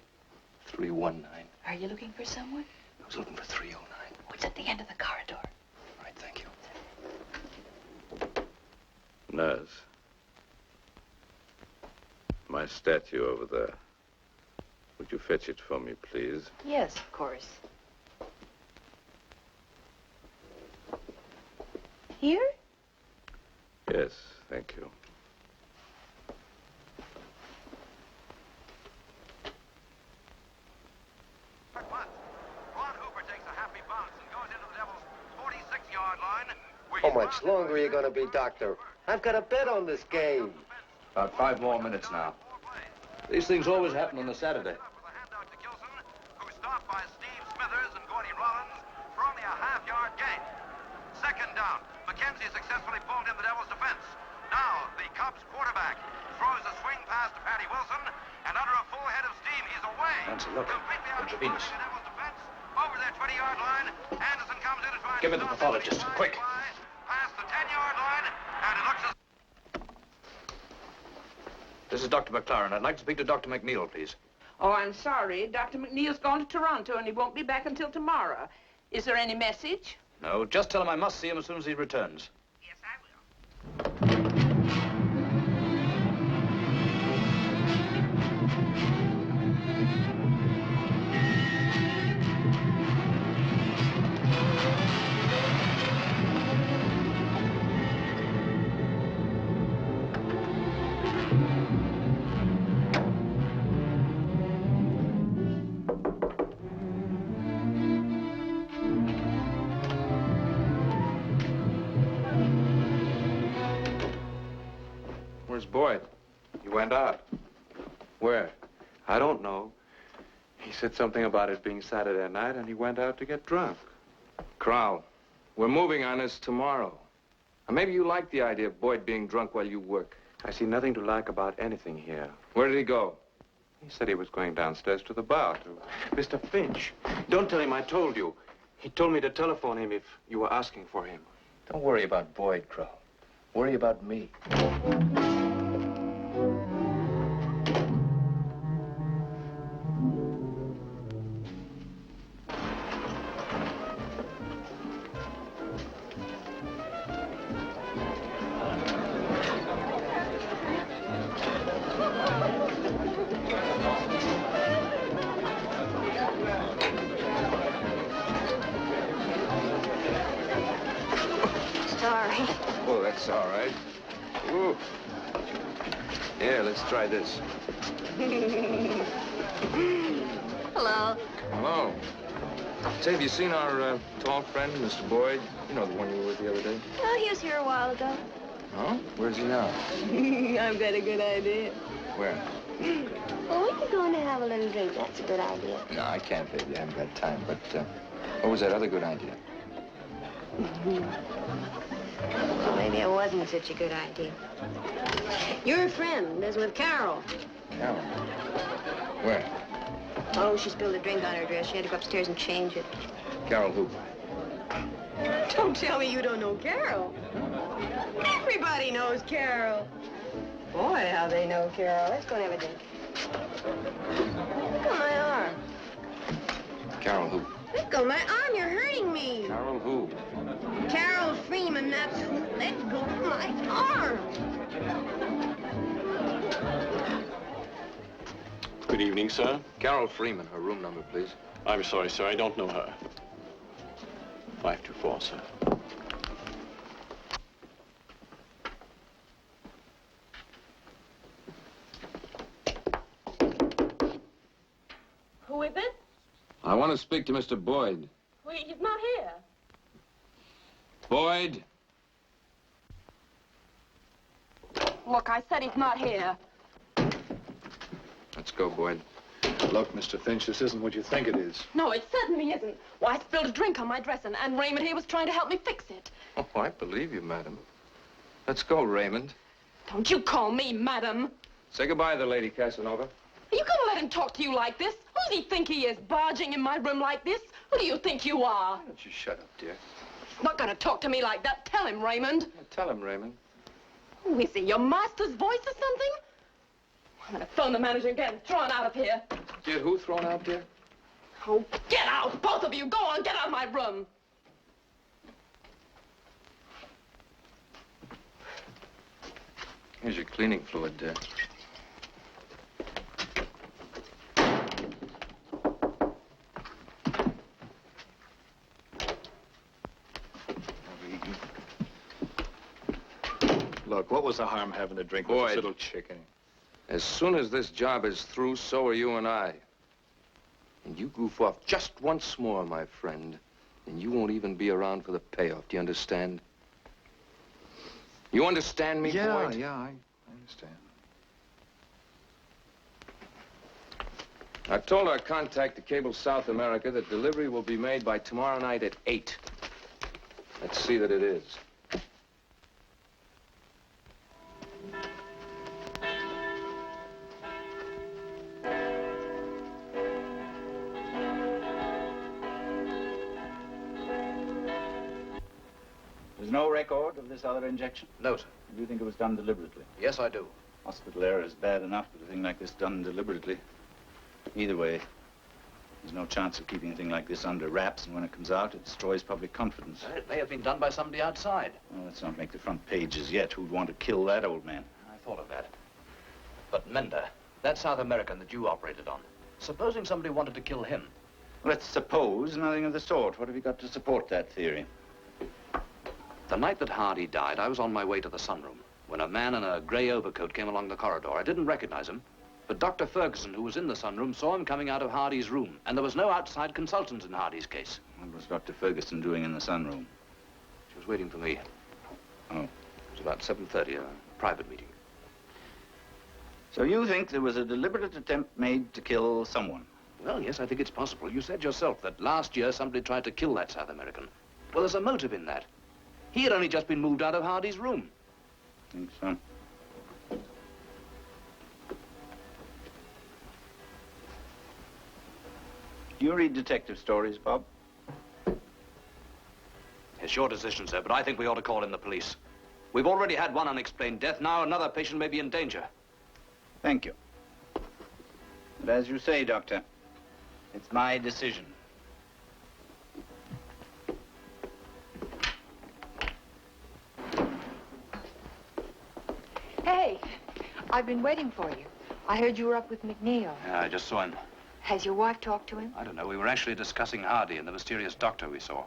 319. Are you looking for someone? I was looking for 309. Oh, it's at the end of the corridor. Right, thank you. Nurse. My statue over there. Would you fetch it for me, please? Yes, of course. Here? Yes, thank you. How much longer are you going to be, Doctor? I've got a bet on this game. About 5 more minutes now. These things always happen on a Saturday. Second down. McKenzie successfully pulled in the Devils' defense. Now, the Cubs quarterback throws a swing pass to Patty Wilson, and under a full head of steam, he's away. Nancy, look. Intravenous. Over their 20-yard line, Anderson comes in and tries Give it to the pathologist, quick. past the 10-yard line, and it looks as... This is Dr. McLaren. I'd like to speak to Dr. McNeil, please. Oh, I'm sorry. Dr. McNeil's gone to Toronto, and he won't be back until tomorrow. Is there any message? No, just tell him I must see him as soon as he returns. Yes, I will. Where's Boyd? He went out. Where? I don't know. He said something about it being Saturday night, and he went out to get drunk. Crowell, we're moving on this tomorrow. And maybe you like the idea of Boyd being drunk while you work. I see nothing to like about anything here. Where did he go? He said he was going downstairs to the bar to... Mr. Finch, don't tell him I told you. He told me to telephone him if you were asking for him. Don't worry about Boyd, Crowell. Worry about me. Sorry. Oh, that's all right. Ooh. Here, let's try this. Hello. Hello. Say, have you seen our tall friend, Mr. Boyd? You know, the one you were with the other day. Oh, he was here a while ago. Oh? Where's he now? I've got a good idea. Where? Well, we could go in and have a little drink. That's a good idea. No, I can't, baby. I haven't got time. But what was that other good idea? Well, maybe it wasn't such a good idea. Your friend is with Carol. Carol? Where? Oh, she spilled a drink on her dress. She had to go upstairs and change it. Carol who? Don't tell me you don't know Carol. Everybody knows Carol. Boy, how they know Carol. Let's go and have a drink. Look on my arm. Carol who? Let go of my arm. You're hurting me. Carol who? Carol Freeman, that's who. Let go of my arm. Good evening, sir. Carol Freeman, her room number, please. I'm sorry, sir. I don't know her. 524, sir. Who is it? I want to speak to Mr. Boyd. Well, he's not here. Boyd? Look, I said he's not here. Let's go, Boyd. Look, Mr. Finch, this isn't what you think it is. No, it certainly isn't. Why, I spilled a drink on my dress, and Raymond here was trying to help me fix it. Oh, I believe you, madam. Let's go, Raymond. Don't you call me madam. Say goodbye to the lady, Casanova. Are you going to let him talk to you like this? Who does he think he is, barging in my room like this? Who do you think you are? Why don't you shut up, dear? He's not going to talk to me like that. Tell him, Raymond. Tell him, Raymond. Who is he, your master's voice or something? I'm going to phone the manager and get him thrown out of here. Get who thrown out, dear? Oh, get out, both of you. Go on, get out of my room. Here's your cleaning fluid, dear. Look, what was the harm having a drink with this little chicken? As soon as this job is through, so are you and I. And you goof off just once more, my friend, and you won't even be around for the payoff. Do you understand? You understand me, Boyd? Yeah, I understand. I told our contact to Cable South America that delivery will be made by tomorrow night at 8. Let's see that it is. There's no record of this other injection? No, sir. Do you think it was done deliberately? Yes, I do. Hospital error is bad enough, but a thing like this done deliberately. Either way, there's no chance of keeping a thing like this under wraps, and when it comes out, it destroys public confidence. It may have been done by somebody outside. Well, let's not make the front pages yet. Who'd want to kill that old man? I thought of that. But Mender, that South American that you operated on, supposing somebody wanted to kill him. Let's suppose nothing of the sort. What have you got to support that theory? The night that Hardy died, I was on my way to the sunroom when a man in a gray overcoat came along the corridor. I didn't recognize him, but Dr. Ferguson, who was in the sunroom, saw him coming out of Hardy's room, and there was no outside consultants in Hardy's case. What was Dr. Ferguson doing in the sunroom? She was waiting for me. Oh. It was about 7:30, a private meeting. So you think there was a deliberate attempt made to kill someone? Well, yes, I think it's possible. You said yourself that last year somebody tried to kill that South American. Well, there's a motive in that. He had only just been moved out of Hardy's room. Think so? Do you read detective stories, Bob? It's your decision, sir, but I think we ought to call in the police. We've already had one unexplained death. Now another patient may be in danger. Thank you. But as you say, Doctor, it's my decision. Hey, I've been waiting for you. I heard you were up with McNeil. Yeah, I just saw him. Has your wife talked to him? I don't know. We were actually discussing Hardy and the mysterious doctor we saw.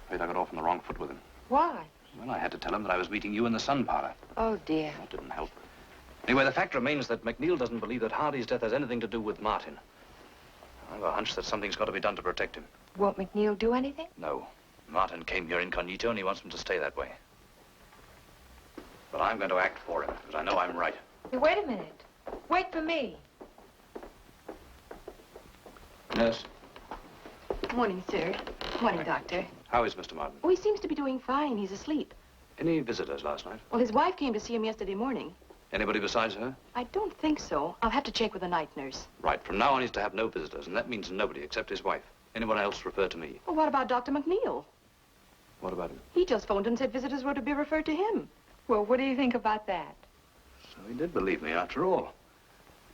Afraid I got off on the wrong foot with him. Why? Well, I had to tell him that I was meeting you in the sun parlor. Oh, dear. That didn't help. Anyway, the fact remains that McNeil doesn't believe that Hardy's death has anything to do with Martin. I've a hunch that something's got to be done to protect him. Won't McNeil do anything? No. Martin came here incognito, and he wants him to stay that way. But I'm going to act for him, because I know I'm right. Hey, wait a minute. Wait for me. Nurse, Morning, sir. Morning, Doctor. how is Mr. Martin? Oh, he seems to be doing fine. He's asleep. Any visitors last night? Well, his wife came to see him yesterday morning. Anybody besides her? I don't think so. I'll have to check with the night nurse. Right. From now on, he's to have no visitors, and that means nobody except his wife. Anyone else refer to me. Well, what about Dr. McNeil? What about him? He just phoned and said visitors were to be referred to him. Well, what do you think about that? So he did believe me after all.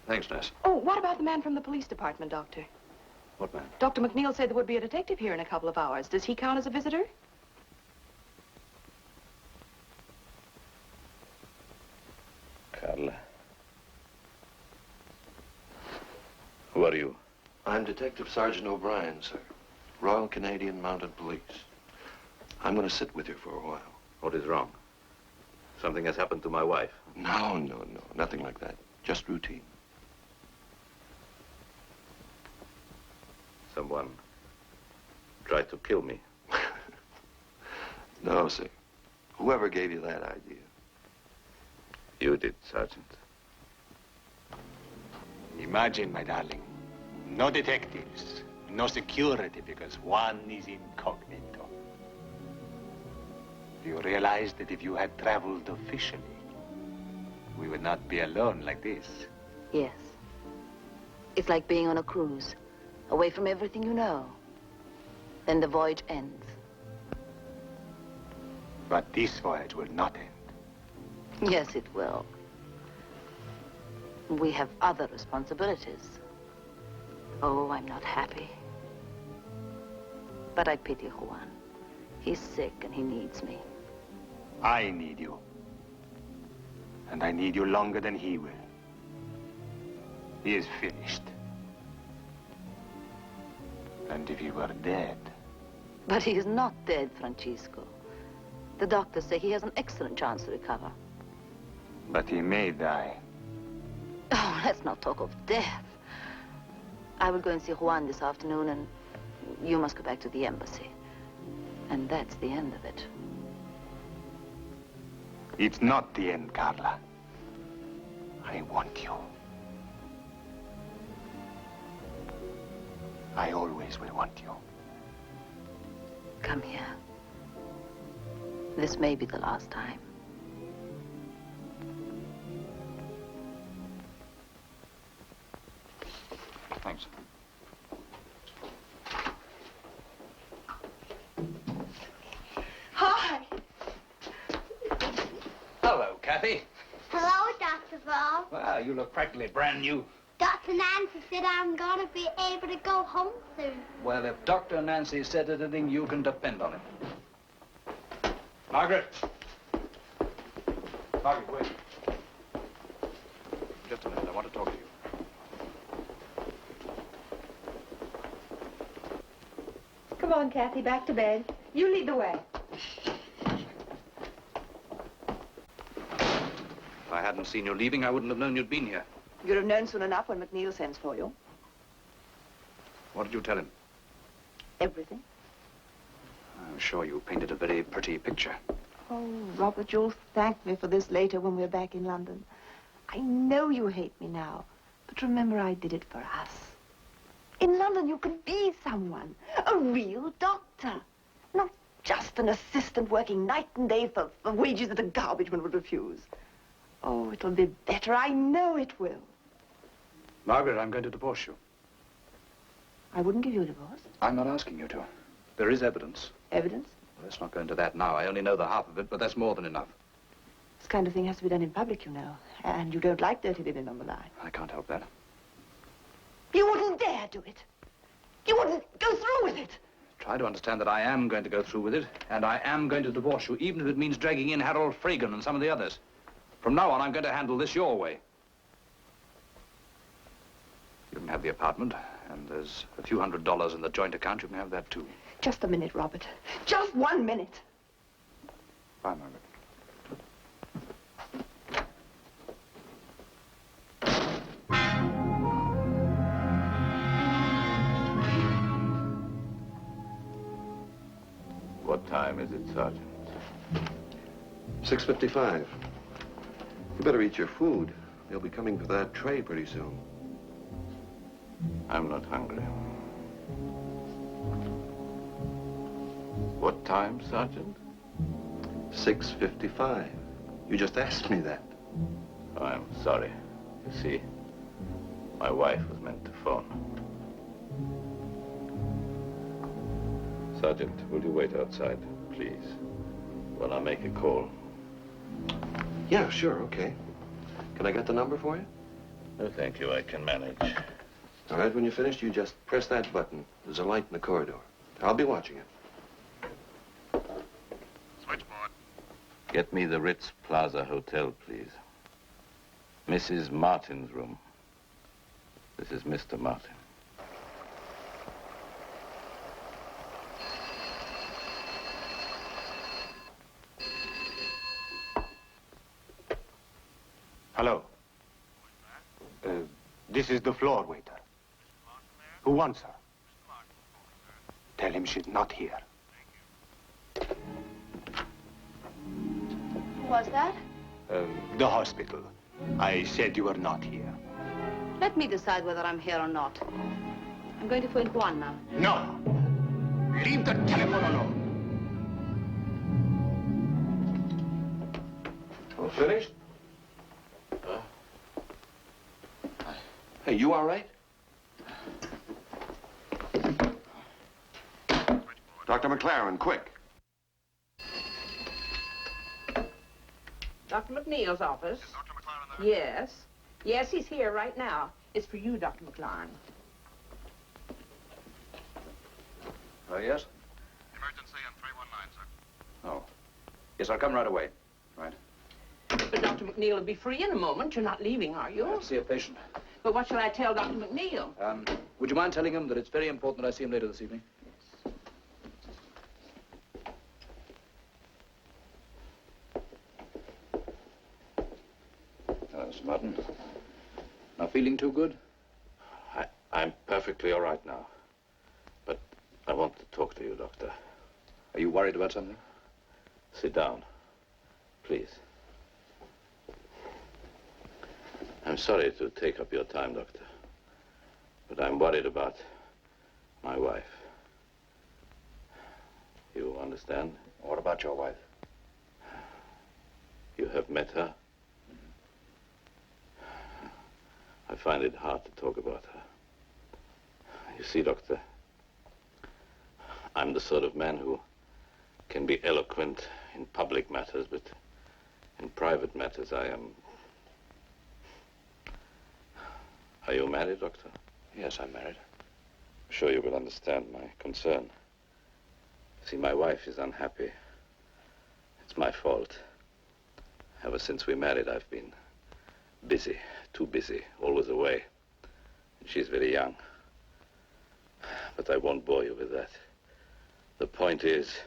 Thanks, nurse. Oh, what about the man from the police department, Doctor? What man? Dr. McNeil said there would be a detective here in a couple of hours. Does he count as a visitor? Carla. Who are you? I'm Detective Sergeant O'Brien, sir. Royal Canadian Mounted Police. I'm going to sit with you for a while. What is wrong? Something has happened to my wife. No. Nothing like that. Just routine. Someone tried to kill me. No, sir. Whoever gave you that idea. You did, Sergeant. Imagine, my darling, no detectives, no security, because one is incognito. You realize that if you had traveled officially, we would not be alone like this. Yes. It's like being on a cruise, away from everything you know. Then the voyage ends. But this voyage will not end. Yes, it will. We have other responsibilities. Oh, I'm not happy. But I pity Juan. He's sick and he needs me. I need you. And I need you longer than he will. He is finished. And if he were dead... But he is not dead, Francisco. The doctors say he has an excellent chance to recover. But he may die. Oh, let's not talk of death. I will go and see Juan this afternoon, and you must go back to the embassy. And that's the end of it. It's not the end, Carla. I want you. I always will want you. Come here. This may be the last time. Thanks. Hi. Hello, Kathy. Hello, Dr. Val. Well, you look practically brand new. Dr. Nancy said I'm gonna be able to go home soon. Well, if Dr. Nancy said anything, you can depend on it. Margaret. Margaret, wait. Just a minute. I want to talk to you. Come on, Kathy, back to bed. You lead the way. If I hadn't seen you leaving, I wouldn't have known you'd been here. You'd have known soon enough when McNeil sends for you. What did you tell him? Everything. I'm sure you painted a very pretty picture. Oh, Robert, you'll thank me for this later when we're back in London. I know you hate me now, but remember I did it for us. In London, you can be someone, a real doctor, not just an assistant working night and day for wages that a garbage man would refuse. Oh, it'll be better. I know it will. Margaret, I'm going to divorce you. I wouldn't give you a divorce. I'm not asking you to. There is evidence. Evidence? Well, let's not go into that now. I only know the half of it, but that's more than enough. This kind of thing has to be done in public, you know. And you don't like dirty women on the line. I can't help that. You wouldn't dare do it. You wouldn't go through with it. Try to understand that I am going to go through with it, and I am going to divorce you, even if it means dragging in Harold Fragan and some of the others. From now on, I'm going to handle this your way. You can have the apartment, and there's a few $100 in the joint account. You can have that, too. Just a minute, Robert. Just 1 minute. Bye, Margaret. What time is it, Sergeant? 6:55. You better eat your food. They'll be coming for that tray pretty soon. I'm not hungry. What time, Sergeant? 6:55. You just asked me that. Oh, I'm sorry. You see, my wife was meant to phone. Sergeant, will you wait outside, please, while I make a call? Yeah, sure, okay. Can I get the number for you? No, thank you. I can manage. All right, when you're finished, you just press that button. There's a light in the corridor. I'll be watching it. Switchboard. Get me the Ritz Plaza Hotel, please. Mrs. Martin's room. This is Mr. Martin. Hello. This is the floor waiter. Who wants her? Tell him she's not here. Who was that? The hospital. I said you were not here. Let me decide whether I'm here or not. I'm going to phone Juan now. No! Leave the telephone alone. All finished? Hey, you all right? Dr. McLaren, quick. Dr. McNeil's office. Is Dr. McLaren there? Yes. Yes, he's here right now. It's for you, Dr. McLaren. Oh, yes? Emergency on 319, sir. Oh. Yes, I'll come right away. Right. But Dr. McNeil will be free in a moment. You're not leaving, are you? I'll see a patient. But what shall I tell Dr. McNeil? Would you mind telling him that it's very important that I see him later this evening? Hello, Mr. Martin. Not feeling too good? I'm perfectly all right now. But I want to talk to you, Doctor. Are you worried about something? Sit down, please. I'm sorry to take up your time, Doctor. But I'm worried about my wife. You understand? What about your wife? You have met her? I find it hard to talk about her. You see, Doctor, I'm the sort of man who can be eloquent in public matters, but in private matters I am... Are you married, Doctor? Yes, I'm married. I'm sure you will understand my concern. See, my wife is unhappy. It's my fault. Ever since we married, I've been busy, too busy, always away. And she's very young. But I won't bore you with that. The point is,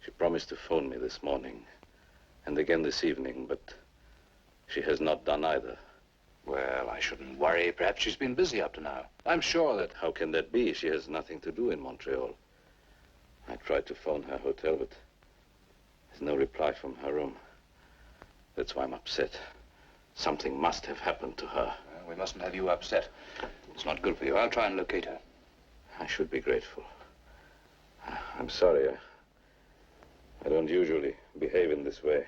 she promised to phone me this morning and again this evening, but she has not done either. Well, I shouldn't worry. Perhaps she's been busy up to now. I'm sure that... How can that be? She has nothing to do in Montreal. I tried to phone her hotel, but there's no reply from her room. That's why I'm upset. Something must have happened to her. Well, we mustn't have you upset. It's not good for you. I'll try and locate her. I should be grateful. I'm sorry. I don't usually behave in this way.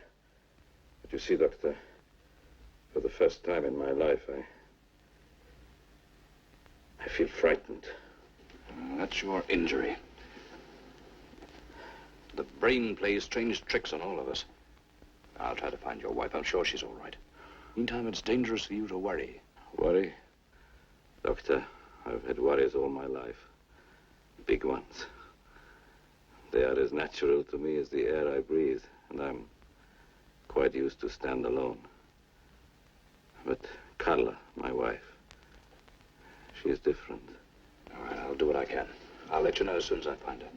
But you see, Doctor, for the first time in my life, I feel frightened. That's your injury. The brain plays strange tricks on all of us. I'll try to find your wife. I'm sure she's all right. Meantime, it's dangerous for you to worry. Worry? Doctor, I've had worries all my life. Big ones. They are as natural to me as the air I breathe, and I'm quite used to stand alone. But Carla, my wife, she is different. All right, I'll do what I can. I'll let you know as soon as I find her.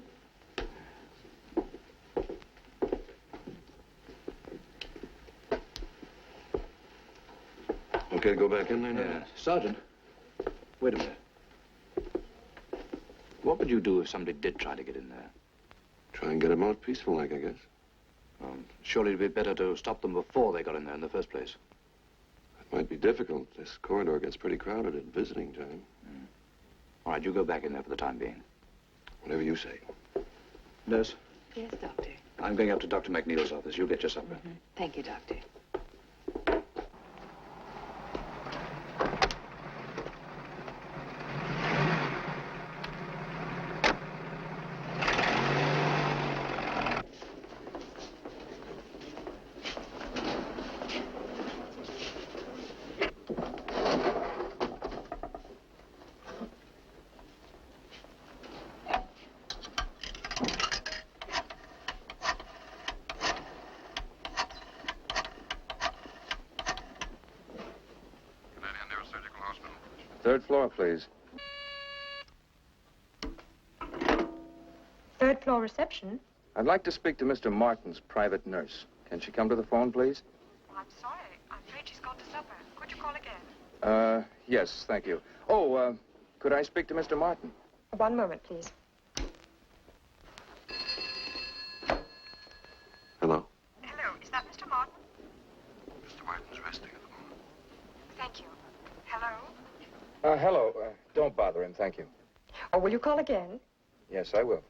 Okay to go back in there now? Yeah. Sergeant, wait a minute. What would you do if somebody did try to get in there? Try and get them out peaceful like, I guess. Surely it'd be better to stop them before they got in there in the first place. It might be difficult. This corridor gets pretty crowded at visiting time. All right, you go back in there for the time being. Whatever you say. Nurse, Yes, Doctor. I'm going up to Dr. McNeil's office. You get your supper. Thank you, Doctor. Third floor, please. Third floor reception? I'd like to speak to Mr. Martin's private nurse. Can she come to the phone, please? Oh, I'm sorry. I'm afraid she's gone to supper. Could you call again? Yes, thank you. Oh, could I speak to Mr. Martin? One moment, please. Hello? Hello, is that Mr. Martin? Mr. Martin's resting at the moment. Thank you. Hello? Hello. Don't bother him, thank you. Or will you call again? Yes, I will.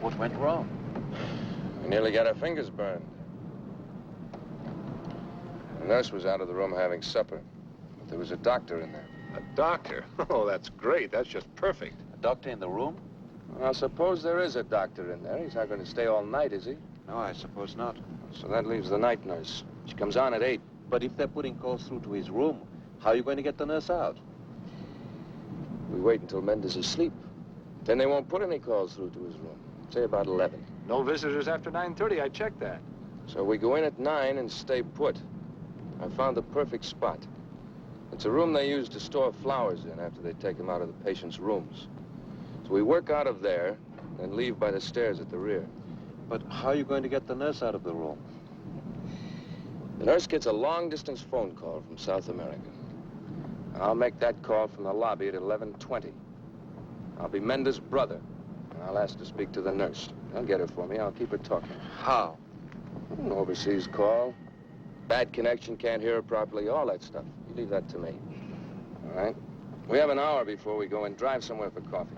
What went wrong? We nearly got our fingers burned. The nurse was out of the room having supper. But there was a doctor in there. A doctor? Oh, that's great. That's just perfect. A doctor in the room? Well, suppose there is a doctor in there. He's not going to stay all night, is he? No, I suppose not. So that leaves the night nurse. She comes on at 8. But if they're putting calls through to his room, how are you going to get the nurse out? We wait until Mendes is asleep. Then they won't put any calls through to his room. Say about 11. No visitors after 9:30. I checked that. So we go in at 9 and stay put. I found the perfect spot. It's a room they use to store flowers in after they take them out of the patient's rooms. So we work out of there and leave by the stairs at the rear. But how are you going to get the nurse out of the room? The nurse gets a long-distance phone call from South America. I'll make that call from the lobby at 11:20. I'll be Mendes' brother, and I'll ask to speak to the nurse. They'll get her for me. I'll keep her talking. How? An overseas call. Bad connection, can't hear her properly, all that stuff. You leave that to me. All right? We have an hour before we go and drive somewhere for coffee.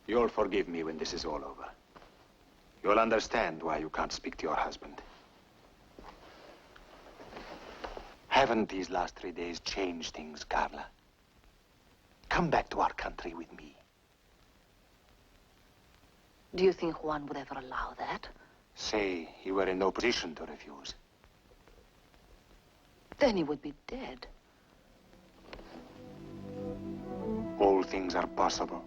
You'll forgive me when this is all over. You'll understand why you can't speak to your husband. Haven't these last 3 days changed things, Carla? Come back to our country with me. Do you think Juan would ever allow that? Say you were in no position to refuse. Then he would be dead. All things are possible.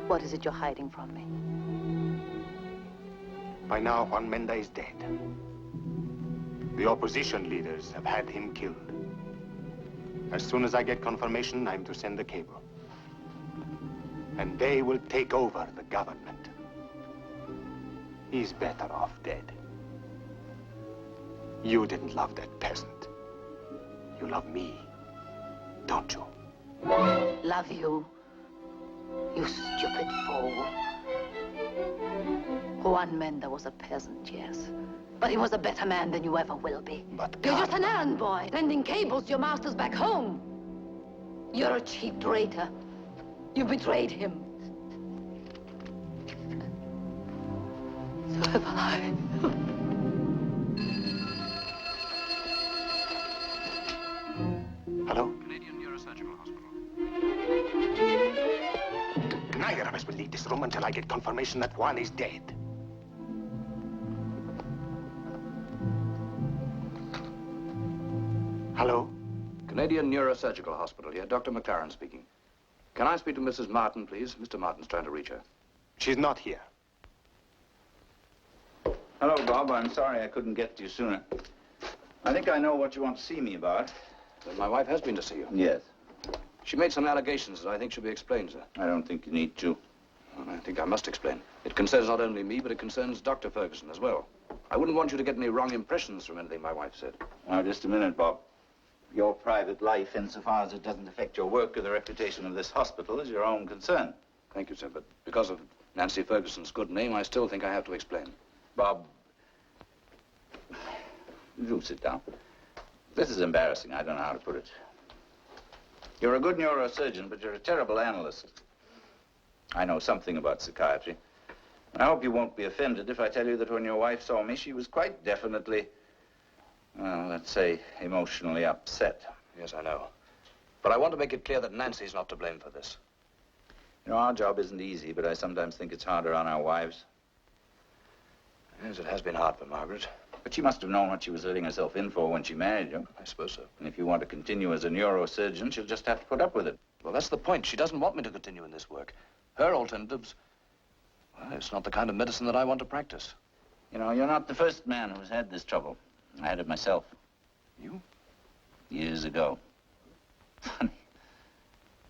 What is it you're hiding from me? By now, Juan Menda is dead. The opposition leaders have had him killed. As soon as I get confirmation, I'm to send the cable. And they will take over the government. He's better off dead. You didn't love that peasant. You love me, don't you? Love you? You stupid fool. Juan Menda was a peasant, yes. But he was a better man than you ever will be. But you're just an errand boy, sending cables to your masters back home. You're a cheap traitor. You betrayed him. So have I. Hello? Canadian Neurosurgical Hospital. Neither of us will leave this room until I get confirmation that Juan is dead. Hello? Canadian Neurosurgical Hospital here. Dr. McLaren speaking. Can I speak to Mrs. Martin, please? Mr. Martin's trying to reach her. She's not here. Hello, Bob. I'm sorry I couldn't get to you sooner. I think I know what you want to see me about. My wife has been to see you. Yes. She made some allegations that I think should be explained, sir. I don't think you need to. Well, I think I must explain. It concerns not only me, but it concerns Dr. Ferguson as well. I wouldn't want you to get any wrong impressions from anything my wife said. Now, just a minute, Bob. Your private life, insofar as it doesn't affect your work or the reputation of this hospital, is your own concern. Thank you, sir, but because of Nancy Ferguson's good name, I still think I have to explain. Bob, do sit down. This is embarrassing. I don't know how to put it. You're a good neurosurgeon, but you're a terrible analyst. I know something about psychiatry. I hope you won't be offended if I tell you that when your wife saw me, she was quite definitely, well, let's say, emotionally upset. Yes, I know. But I want to make it clear that Nancy's not to blame for this. You know, our job isn't easy, but I sometimes think it's harder on our wives. Yes, it has been hard for Margaret. But she must have known what she was letting herself in for when she married you. I suppose so. And if you want to continue as a neurosurgeon, she'll just have to put up with it. Well, that's the point. She doesn't want me to continue in this work. Her alternatives, well, it's not the kind of medicine that I want to practice. You know, you're not the first man who's had this trouble. I had it myself. You? Years ago. Funny.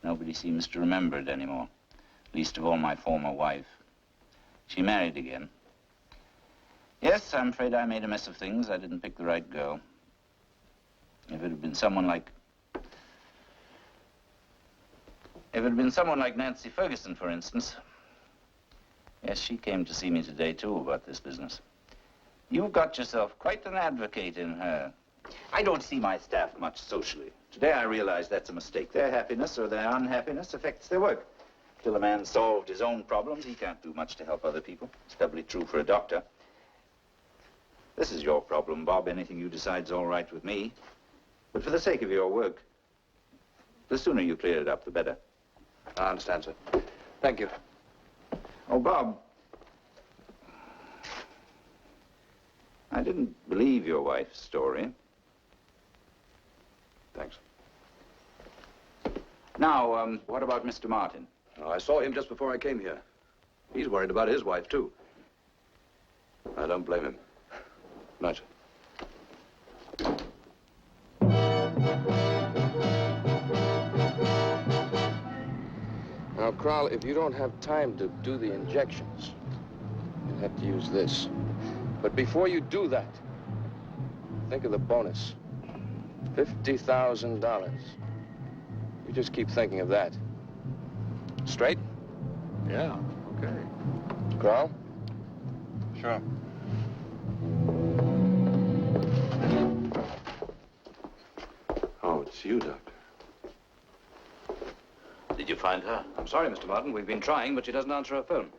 Nobody seems to remember it anymore. Least of all my former wife. She married again. Yes, I'm afraid I made a mess of things. I didn't pick the right girl. If it had been someone like Nancy Ferguson, for instance. Yes, she came to see me today, too, about this business. You've got yourself quite an advocate in her. I don't see my staff much socially. Today I realize that's a mistake. Their happiness or their unhappiness affects their work. Till a man solved his own problems, he can't do much to help other people. It's doubly true for a doctor. This is your problem, Bob. Anything you decide's all right with me. But for the sake of your work, the sooner you clear it up, the better. I understand, sir. Thank you. Oh, Bob. I didn't believe your wife's story. Thanks. Now, what about Mr. Martin? Oh, I saw him just before I came here. He's worried about his wife, too. I don't blame him. Night. Now, Kroll, if you don't have time to do the injections, you'll have to use this. But before you do that, think of the bonus. $50,000. You just keep thinking of that. Straight? Yeah, okay. Kroll? Sure. Oh, it's you, Doctor. Did you find her? I'm sorry, Mr. Martin. We've been trying, but she doesn't answer her phone.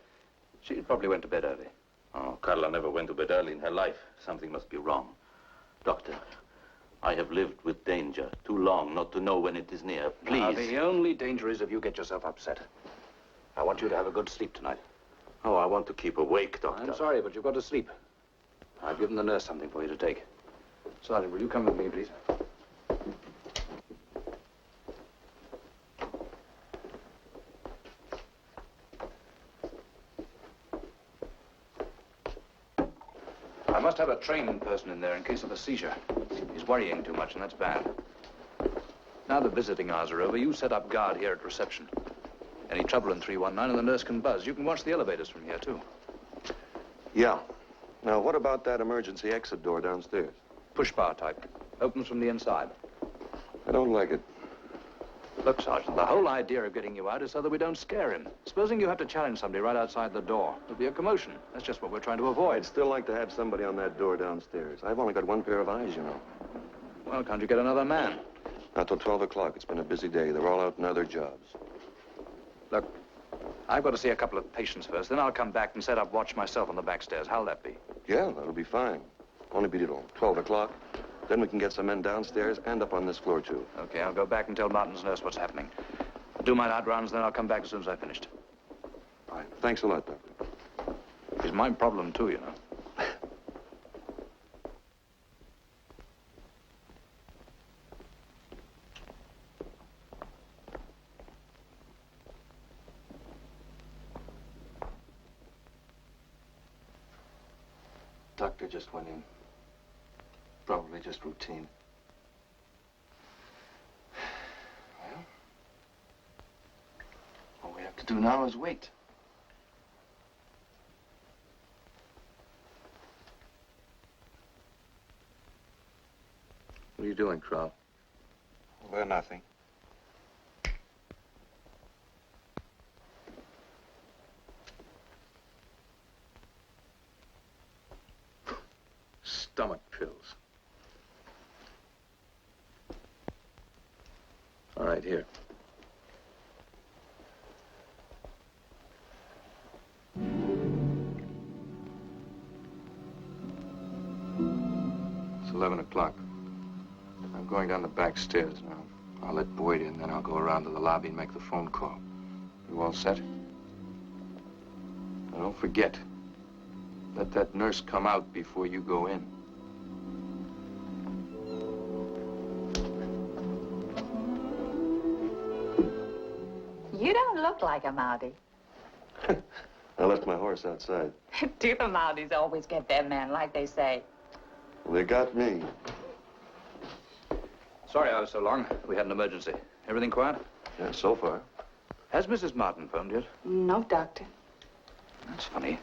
She probably went to bed early. Oh, Carla never went to bed early in her life. Something must be wrong. Doctor, I have lived with danger too long not to know when it is near. Please. Now, the only danger is if you get yourself upset. I want you to have a good sleep tonight. Oh, I want to keep awake, Doctor. I'm sorry, but you've got to sleep. I've given the nurse something for you to take. Sergeant, will you come with me, please? I must have a trained person in there in case of a seizure. He's worrying too much, and that's bad. Now the visiting hours are over, you set up guard here at reception. Any trouble in 319 and the nurse can buzz. You can watch the elevators from here, too. Yeah. Now, what about that emergency exit door downstairs? Push bar type. Opens from the inside. I don't like it. Look, Sergeant, the whole idea of getting you out is so that we don't scare him. Supposing you have to challenge somebody right outside the door. There'll be a commotion. That's just what we're trying to avoid. I'd still like to have somebody on that door downstairs. I've only got one pair of eyes, you know. Well, can't you get another man? Not till 12 o'clock. It's been a busy day. They're all out in other jobs. Look, I've got to see a couple of patients first. Then I'll come back and set up watch myself on the back stairs. How'll that be? Yeah, that'll be fine. Only be till 12 o'clock. Then we can get some men downstairs and up on this floor, too. Okay, I'll go back and tell Martin's nurse what's happening. Do my night rounds, then I'll come back as soon as I've finished. All right. Thanks a lot, Doctor. It's my problem, too, you know. Doctor just went in. Probably just routine. Well, all we have to do now is wait. What are you doing, Crow? Well, nothing. Stomach pills. All right, here. It's 11 o'clock. I'm going down the back stairs now. I'll let Boyd in, then I'll go around to the lobby and make the phone call. You all set? Now, don't forget. Let that nurse come out before you go in. You don't look like a Mountie. I left my horse outside. Do the Mounties always get their man, like they say? Well, they got me. Sorry I was so long. We had an emergency. Everything quiet? Yeah, so far. Has Mrs. Martin phoned yet? No, Doctor. That's funny.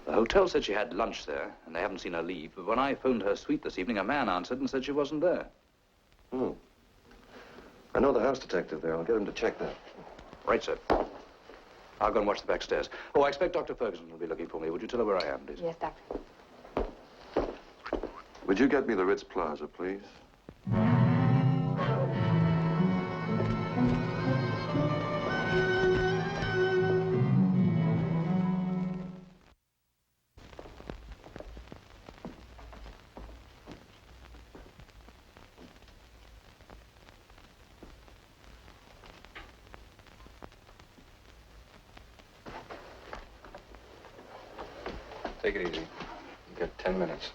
The hotel said she had lunch there, and they haven't seen her leave. But when I phoned her suite this evening, a man answered and said she wasn't there. Hmm. I know the house detective there. I'll get him to check that. Right, sir. I'll go and watch the back stairs. Oh, I expect Dr. Ferguson will be looking for me. Would you tell her where I am, please? Yes, Doctor. Would you get me the Ritz Plaza, please? Take it easy. You got 10 minutes.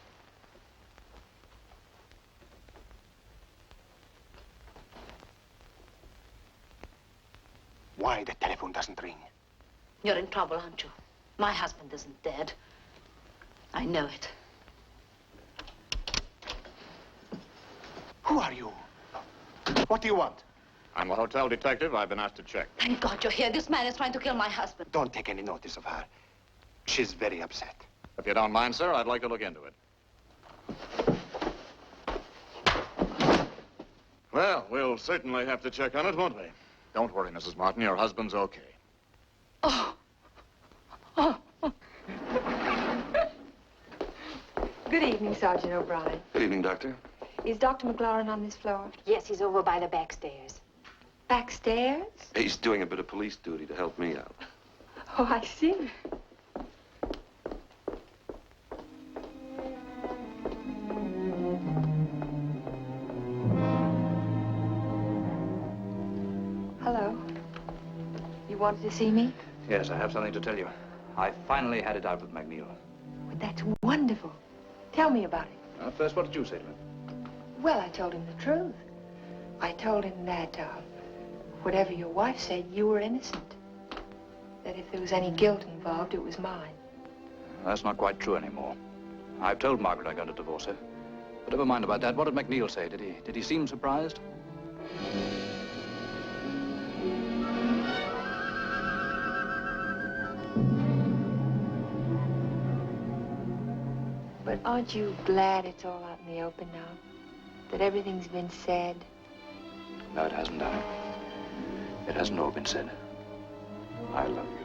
Why the telephone doesn't ring? You're in trouble, aren't you? My husband isn't dead. I know it. Who are you? What do you want? I'm the hotel detective. I've been asked to check. Thank God you're here. This man is trying to kill my husband. Don't take any notice of her. She's very upset. If you don't mind, sir, I'd like to look into it. Well, we'll certainly have to check on it, won't we? Don't worry, Mrs. Martin. Your husband's okay. Oh. Oh. Good evening, Sergeant O'Brien. Good evening, Doctor. Is Dr. McLaurin on this floor? Yes, he's over by the back stairs. Backstairs? He's doing a bit of police duty to help me out. Oh, I see. Hello. You wanted to see me? Yes, I have something to tell you. I finally had it out with McNeil. Well, that's wonderful. Tell me about it. First, what did you say to him? Well, I told him the truth. I told him that, whatever your wife said, you were innocent. That if there was any guilt involved, it was mine. That's not quite true anymore. I've told Margaret I'm going to divorce her. But never mind about that. What did McNeil say? Did he seem surprised? But aren't you glad it's all out in the open now? That everything's been said? No, it hasn't, darling. It hasn't all been said. I love you.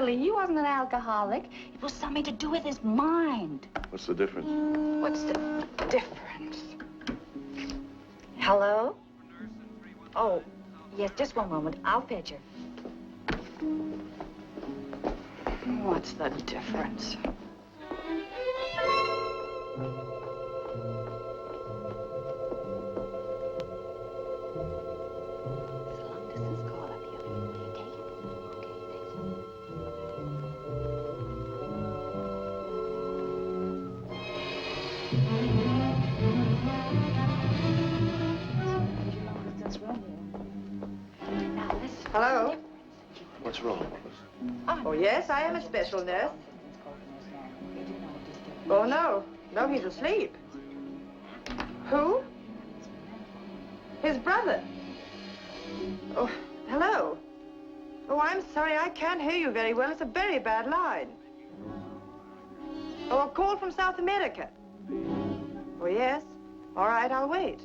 He wasn't an alcoholic. It was something to do with his mind. What's the difference? What's the difference? Hello? Oh, yes, just one moment. I'll fetch her. What's the difference? Hello? What's wrong? Oh, yes, I am a special nurse. Oh, no. No, he's asleep. Who? His brother. Oh, hello. Oh, I'm sorry, I can't hear you very well. It's a very bad line. Oh, a call from South America. Oh, yes? All right, I'll wait.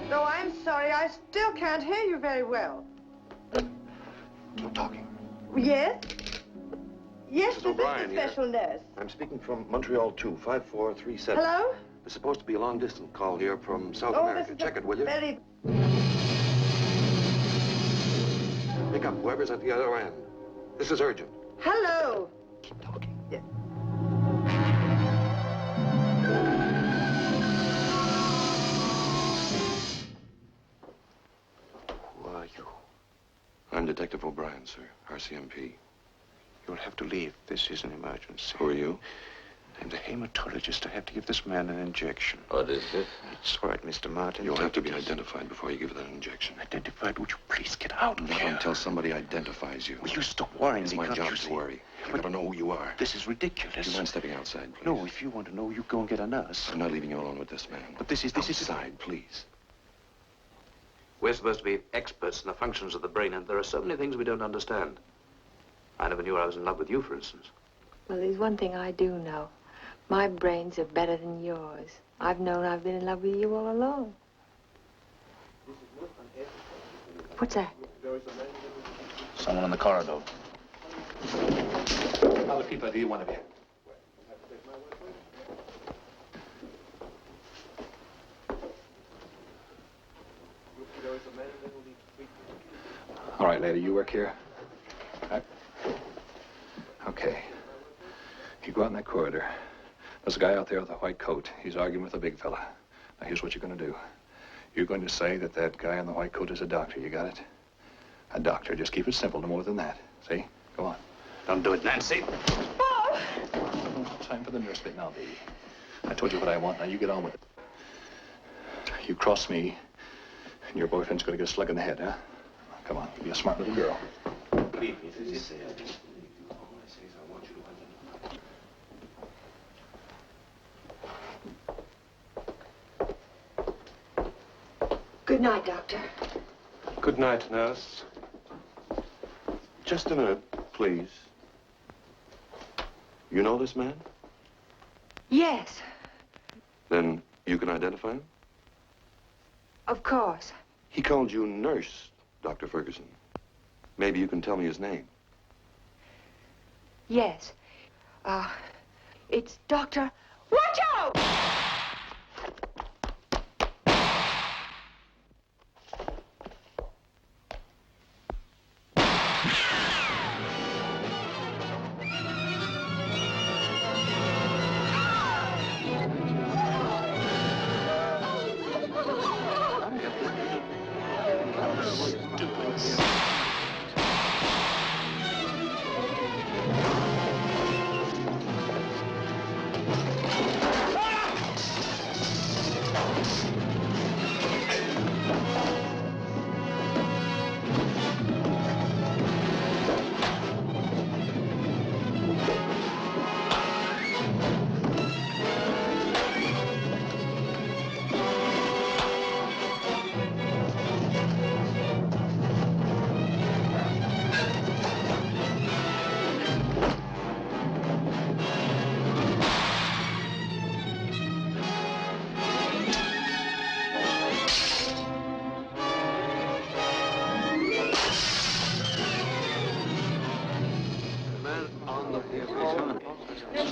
No, I'm sorry. I still can't hear you very well. No talking. Yes? Yes, Mrs. this O'Brien is the here. special nurse. I'm speaking from Montreal 2, 5437. Hello? There's supposed to be a long-distance call here from South Oh, America. this is Check it, will you? very... Pick up whoever's at the other end. This is urgent. Hello? Keep talking. Yeah. Who are you? I'm Detective O'Brien, sir. RCMP. You'll have to leave. This is an emergency. Who are you? I'm the hematologist. I have to give this man an injection. What is it? It's right, Mr. Martin. You'll have to be identified before you give that injection. Identified? Would you please get out of Not here? until somebody identifies you. Will you stop worrying It's me? my Can't job you to see? worry. I never know who you are. This is ridiculous. Do you mind stepping outside, please? No, if you want to know, you go and get a nurse. I'm not leaving you alone with this man. But this is outside, please. We're supposed to be experts in the functions of the brain, and there are so many things we don't understand. I never knew I was in love with you, for instance. Well, there's one thing I do know. My brains are better than yours. I've known I've been in love with you all along. What's that? Someone in the corridor. I'll keep an eye on one of you. All right, lady, you work here? Right. Okay. You go out in that corridor. There's a guy out there with a white coat. He's arguing with a big fella. Now, here's what you're going to do. You're going to say that that guy in the white coat is a doctor. You got it? A doctor. Just keep it simple. No more than that. See? Go on. Don't do it, Nancy. Time for the nurse bit now, baby. I told you what I want. Now you get on with it. You cross me, and your boyfriend's going to get a slug in the head, huh? Come on. Be a smart little girl. Believe me, this is... Good night, Doctor. Good night, nurse. Just a minute, please. You know this man? Yes, Then you can identify him? of course. He called you nurse, Dr. Ferguson. Maybe you can tell me his name. Yes. It's Dr. Watch out!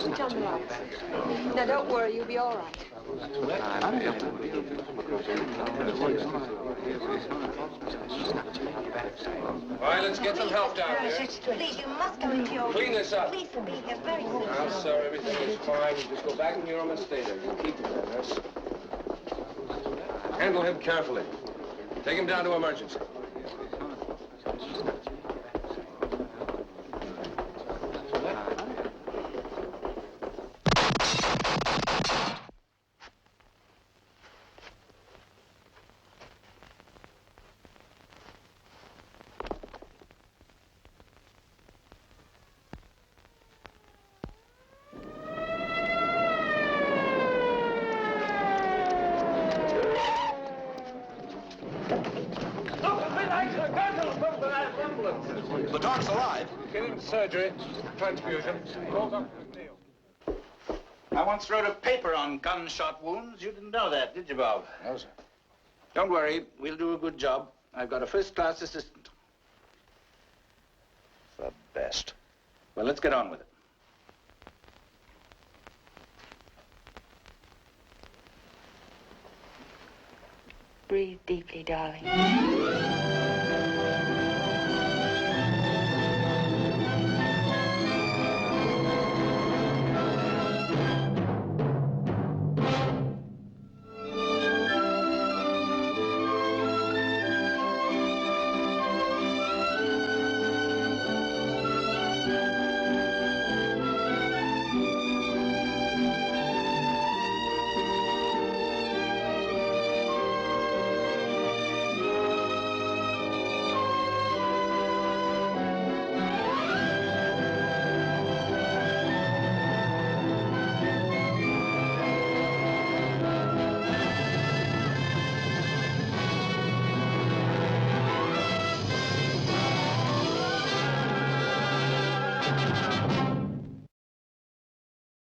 Switch on the lights. Now, don't worry, you'll be all right. All right, let's get some help down here. Please, you must go into your Clean this up. Police will be here very soon. Now, sir, everything is fine. You just go back in your room and stay there. You keep him there, nurse. Handle him carefully. Take him down to emergency. The dog's alive. Get him to surgery. Transfusion. Call Dr. McNeil. I once wrote a paper on gunshot wounds. You didn't know that, did you, Bob? No, sir. Don't worry. We'll do a good job. I've got a first-class assistant. The best. Well, let's get on with it. Breathe deeply, darling.